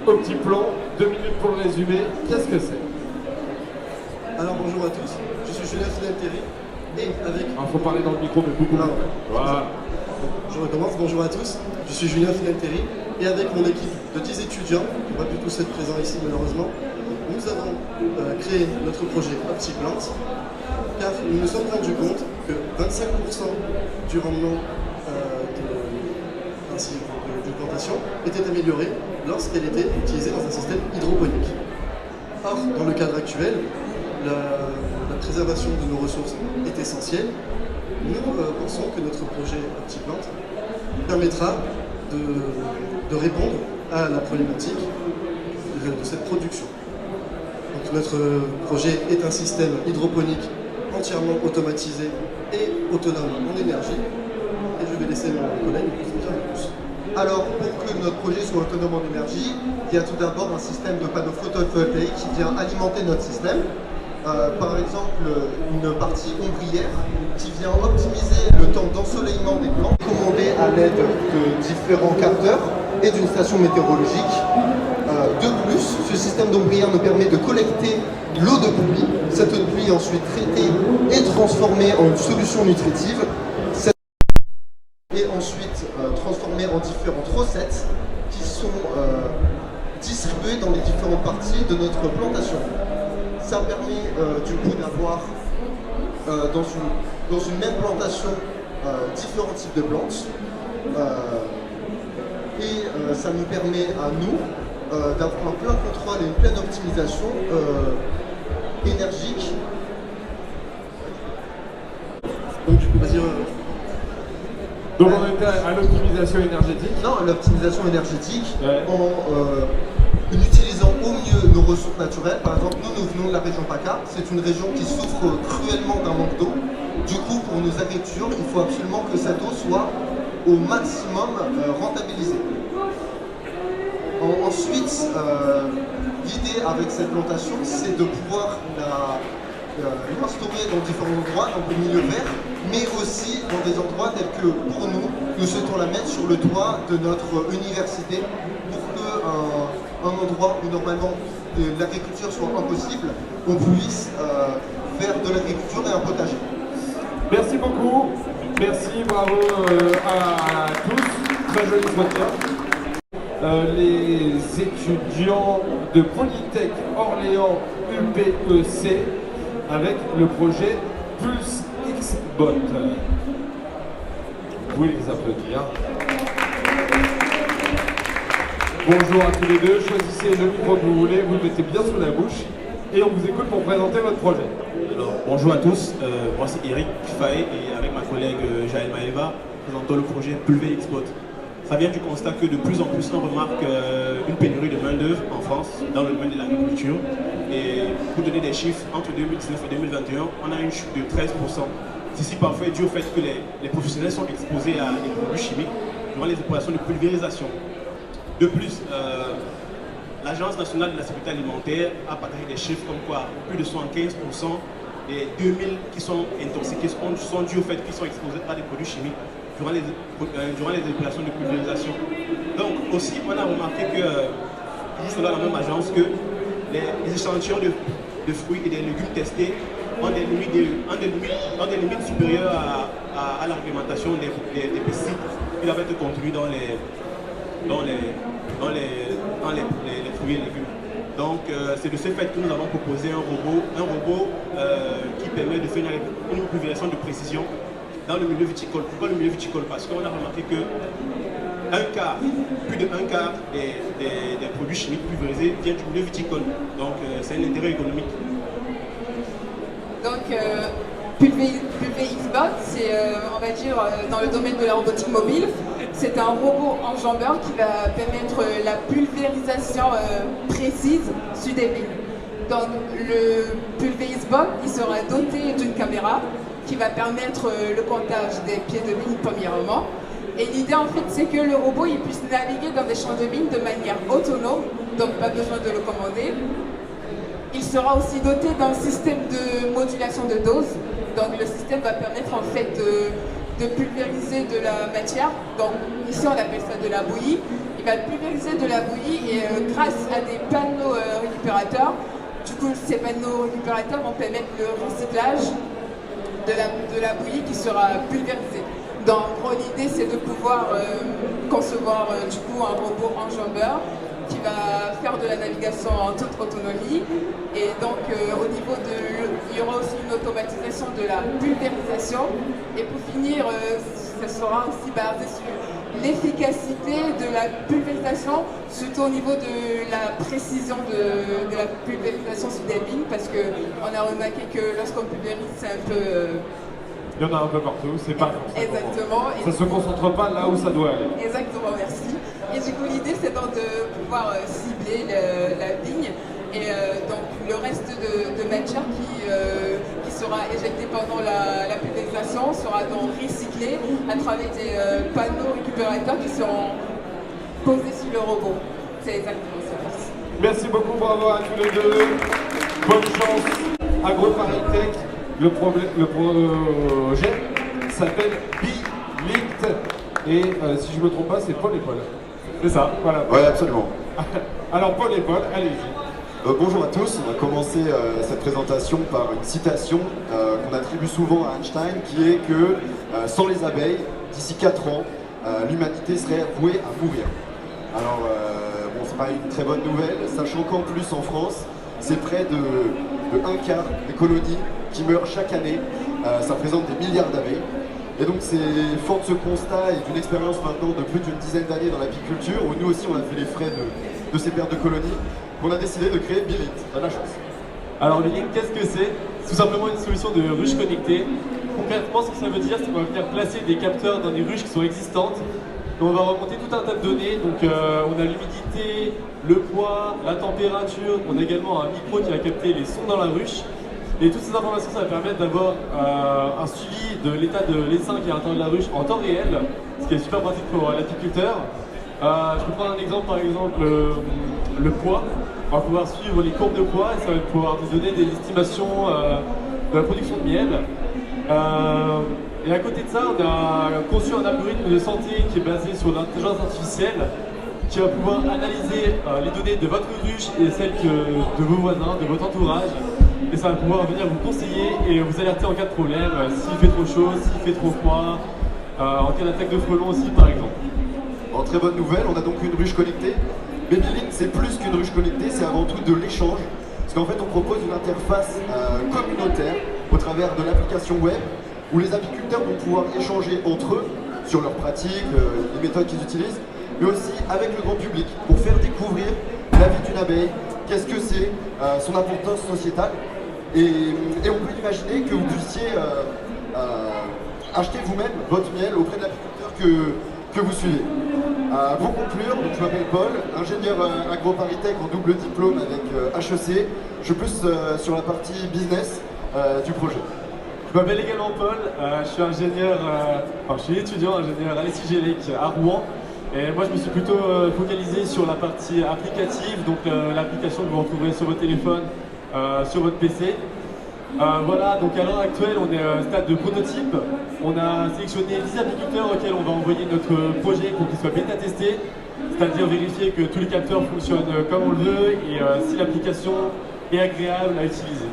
Optiplan, 2 minutes pour le résumer, qu'est-ce que c'est? Alors bonjour à tous, je suis Julien Fidel-Terry et avec... Il faut parler dans le micro, mais beaucoup. Voilà. Je recommence, bonjour à tous, je suis Julien Fidel-Terry et avec mon équipe de 10 étudiants, on ne va plus tous être présents ici malheureusement, nous avons créé notre projet Optiplant car nous nous sommes rendus compte que 25% du rendement de plantation était amélioré lorsqu'elle était utilisée dans un système hydroponique. Or, dans le cadre actuel, la préservation de nos ressources est essentielle. Nous pensons que notre projet Optiplant permettra de répondre à la problématique de cette production. Donc notre projet est un système hydroponique entièrement automatisé et autonome en énergie. Et je vais laisser mon collègue vous dire plus. Alors, pour que notre projet soit autonome en énergie, il y a tout d'abord un système de panneaux photovoltaïques qui vient alimenter notre système. Par exemple, une partie ombrière qui vient optimiser le temps d'ensoleillement des plantes, commandée à l'aide de différents capteurs et d'une station météorologique. De plus, ce système d'ombrière nous permet de collecter l'eau de pluie. Cette eau de pluie est ensuite traitée et transformée en une solution nutritive. Et ensuite transformées en différentes recettes qui sont distribuées dans les différentes parties de notre plantation. Ça permet du coup d'avoir dans une même plantation différents types de plantes et ça nous permet à nous d'avoir un plein contrôle et une pleine optimisation énergique. Donc, vas-y. Donc on était à l'optimisation énergétique. Non, l'optimisation énergétique en utilisant au mieux nos ressources naturelles. Par exemple, nous venons de la région PACA. C'est une région qui souffre cruellement d'un manque d'eau. Du coup, pour nos agricultures, il faut absolument que cette eau soit au maximum rentabilisée. Ensuite, l'idée avec cette plantation, c'est de pouvoir l'instaurer dans différents endroits, dans le milieu vert, mais aussi dans des endroits tels que, pour nous, nous souhaitons la mettre sur le toit de notre université pour qu'un endroit où normalement l'agriculture soit impossible, on puisse faire de l'agriculture et un potager. Merci beaucoup, merci, bravo à tous, très joli entretien. Les étudiants de Polytech Orléans UPEC avec le projet Pulse XBot. Vous pouvez les applaudir. Bonjour à tous les deux, choisissez le micro que vous voulez, vous le mettez bien sous la bouche et on vous écoute pour présenter votre projet. Alors, bonjour à tous, moi c'est Eric Faye et avec ma collègue Jaël Maëva, présentons le projet Pulve XBot. Ça vient du constat que de plus en plus on remarque une pénurie de main-d'œuvre en France dans le domaine de l'agriculture. Et pour donner des chiffres, entre 2019 et 2021, on a une chute de 13%. Ceci parfois est dû au fait que les professionnels sont exposés à des produits chimiques durant les opérations de pulvérisation. De plus, l'Agence nationale de la sécurité alimentaire a partagé des chiffres comme quoi plus de 75% des 2000 qui sont intoxiqués sont dus au fait qu'ils sont exposés à des produits chimiques durant les opérations de pulvérisation. Donc aussi, on a remarqué que, juste dans la même agence, que les échantillons de fruits et des légumes testés ont des limites supérieures à la réglementation des pesticides qui doivent être contenus dans les fruits et légumes. Donc c'est de ce fait que nous avons proposé un robot qui permet de faire une pulvérisation de précision dans le milieu viticole. Pourquoi le milieu viticole? Parce qu'on a remarqué que plus de un quart des produits chimiques pulvérisés viennent du milieu viticole. Donc c'est un intérêt économique. Donc Pulve XBot, c'est on va dire dans le domaine de la robotique mobile. C'est un robot enjambeur qui va permettre la pulvérisation précise sur des lignes. Donc le Pulve XBot, il sera doté d'une caméra qui va permettre le comptage des pieds de vigne premièrement. Et l'idée en fait c'est que le robot il puisse naviguer dans des champs de vigne de manière autonome, donc pas besoin de le commander. Il sera aussi doté d'un système de modulation de dose. Donc le système va permettre en fait de pulvériser de la matière. Donc ici on appelle ça de la bouillie. Il va pulvériser de la bouillie et grâce à des panneaux récupérateurs, du coup ces panneaux récupérateurs vont permettre le recyclage de la bouillie qui sera pulvérisée. Donc en gros l'idée c'est de pouvoir concevoir du coup un robot enjambeur qui va faire de la navigation en toute autonomie et donc au niveau il y aura aussi une automatisation de la pulvérisation et pour finir ça sera aussi basé sur l'efficacité de la pulvérisation, surtout au niveau de la précision de la pulvérisation sur des vignes parce qu'on a remarqué que lorsqu'on pulvérise c'est un peu il y en a un peu partout, c'est pas exactement. Ça se concentre pas là où ça doit aller. Exactement, merci. Et du coup, l'idée, c'est donc de pouvoir cibler la vigne Et donc le reste de matière qui sera éjecté pendant la pulvérisation sera donc recyclé à travers des panneaux récupérateurs qui seront posés sur le robot. C'est exactement ça. Merci beaucoup, bravo à tous les deux. Bonne chance. AgroParisTech, le projet s'appelle Be-Linked. Et si je ne me trompe pas, c'est Paul et Paul. C'est ça, voilà. Oui, absolument. Alors Paul et Paul, allez-y. Bonjour à tous, on va commencer cette présentation par une citation qu'on attribue souvent à Einstein, qui est que sans les abeilles, d'ici 4 ans, l'humanité serait vouée à mourir. Alors, bon, c'est pas une très bonne nouvelle, sachant qu'en plus en France, c'est près de 1/4 des colonies qui meurent chaque année. Ça représente des milliards d'abeilles. Et donc c'est fort de ce constat et d'une expérience maintenant de plus d'une dizaine d'années dans l'apiculture, où nous aussi on a fait les frais de ces pertes de colonies, qu'on a décidé de créer Be-Linked. T'as de la chance. Alors Be-Linked, qu'est-ce que c'est? C'est tout simplement une solution de ruche connectée. Concrètement, ce que ça veut dire, c'est qu'on va venir placer des capteurs dans des ruches qui sont existantes. Donc on va remonter tout un tas de données. Donc on a l'humidité, le poids, la température. On a également un micro qui va capter les sons dans la ruche. Et toutes ces informations, ça va permettre d'avoir un suivi de l'état de l'essaim qui est à l'intérieur de la ruche en temps réel, ce qui est super pratique pour l'apiculteur. Je peux prendre un exemple, par exemple le poids. On va pouvoir suivre les courbes de poids et ça va pouvoir nous donner des estimations de la production de miel. Et à côté de ça, on a conçu un algorithme de santé qui est basé sur l'intelligence artificielle, qui va pouvoir analyser les données de votre ruche et celles de vos voisins, de votre entourage. Et ça va pouvoir venir vous conseiller et vous alerter en cas de problème, s'il fait trop chaud, s'il fait trop froid, en cas d'attaque de frelons aussi par exemple. En très bonne nouvelle, on a donc une ruche connectée. Mais Be-Linked, c'est plus qu'une ruche connectée, c'est avant tout de l'échange. Parce qu'en fait, on propose une interface communautaire au travers de l'application web, où les apiculteurs vont pouvoir échanger entre eux sur leurs pratiques, les méthodes qu'ils utilisent, mais aussi avec le grand public, pour faire découvrir la vie d'une abeille, qu'est-ce que c'est, son importance sociétale. Et on peut imaginer que vous puissiez acheter vous-même votre miel auprès de l'apiculteur que vous suivez. Pour conclure, donc je m'appelle Paul, ingénieur AgroParisTech en double diplôme avec HEC. Je suis plus sur la partie business du projet. Je m'appelle également Paul, je suis ingénieur, je suis étudiant ingénieur à l'ESIGELEC à Rouen. Et moi je me suis plutôt focalisé sur la partie applicative, donc l'application que vous retrouverez sur votre téléphone, sur votre PC. Voilà, donc à l'heure actuelle on est au stade de prototype. On a sélectionné 10 apiculteurs auxquels on va envoyer notre projet pour qu'il soit bêta testé, c'est-à-dire vérifier que tous les capteurs fonctionnent comme on le veut et si l'application est agréable à utiliser.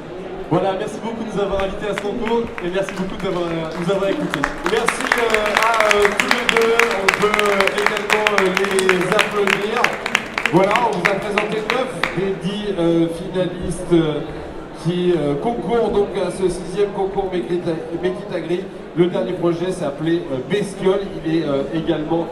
Voilà, merci beaucoup de nous avoir invités à ce concours et merci beaucoup de nous avoir écoutés. Merci à tous les deux, on peut également les applaudir. Voilà, on vous a présenté 9 des 10 finalistes qui concourent donc à ce 6e concours Make It Agri. Le dernier projet s'appelait Bestiole, il est également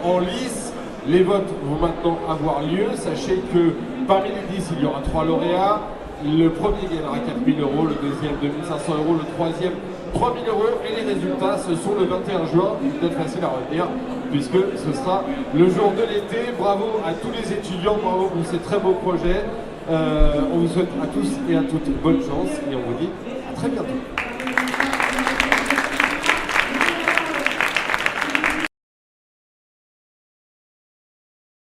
en lice. Les votes vont maintenant avoir lieu. Sachez que parmi les 10, il y aura 3 lauréats. Le premier gagnera 4 000 €, le deuxième 2 500 €, le troisième 3 000 € et les résultats ce sont le 21 juin, peut-être facile à retenir puisque ce sera le jour de l'été. Bravo à tous les étudiants, bravo pour ces très beaux projets. On vous souhaite à tous et à toutes bonne chance et on vous dit à très bientôt.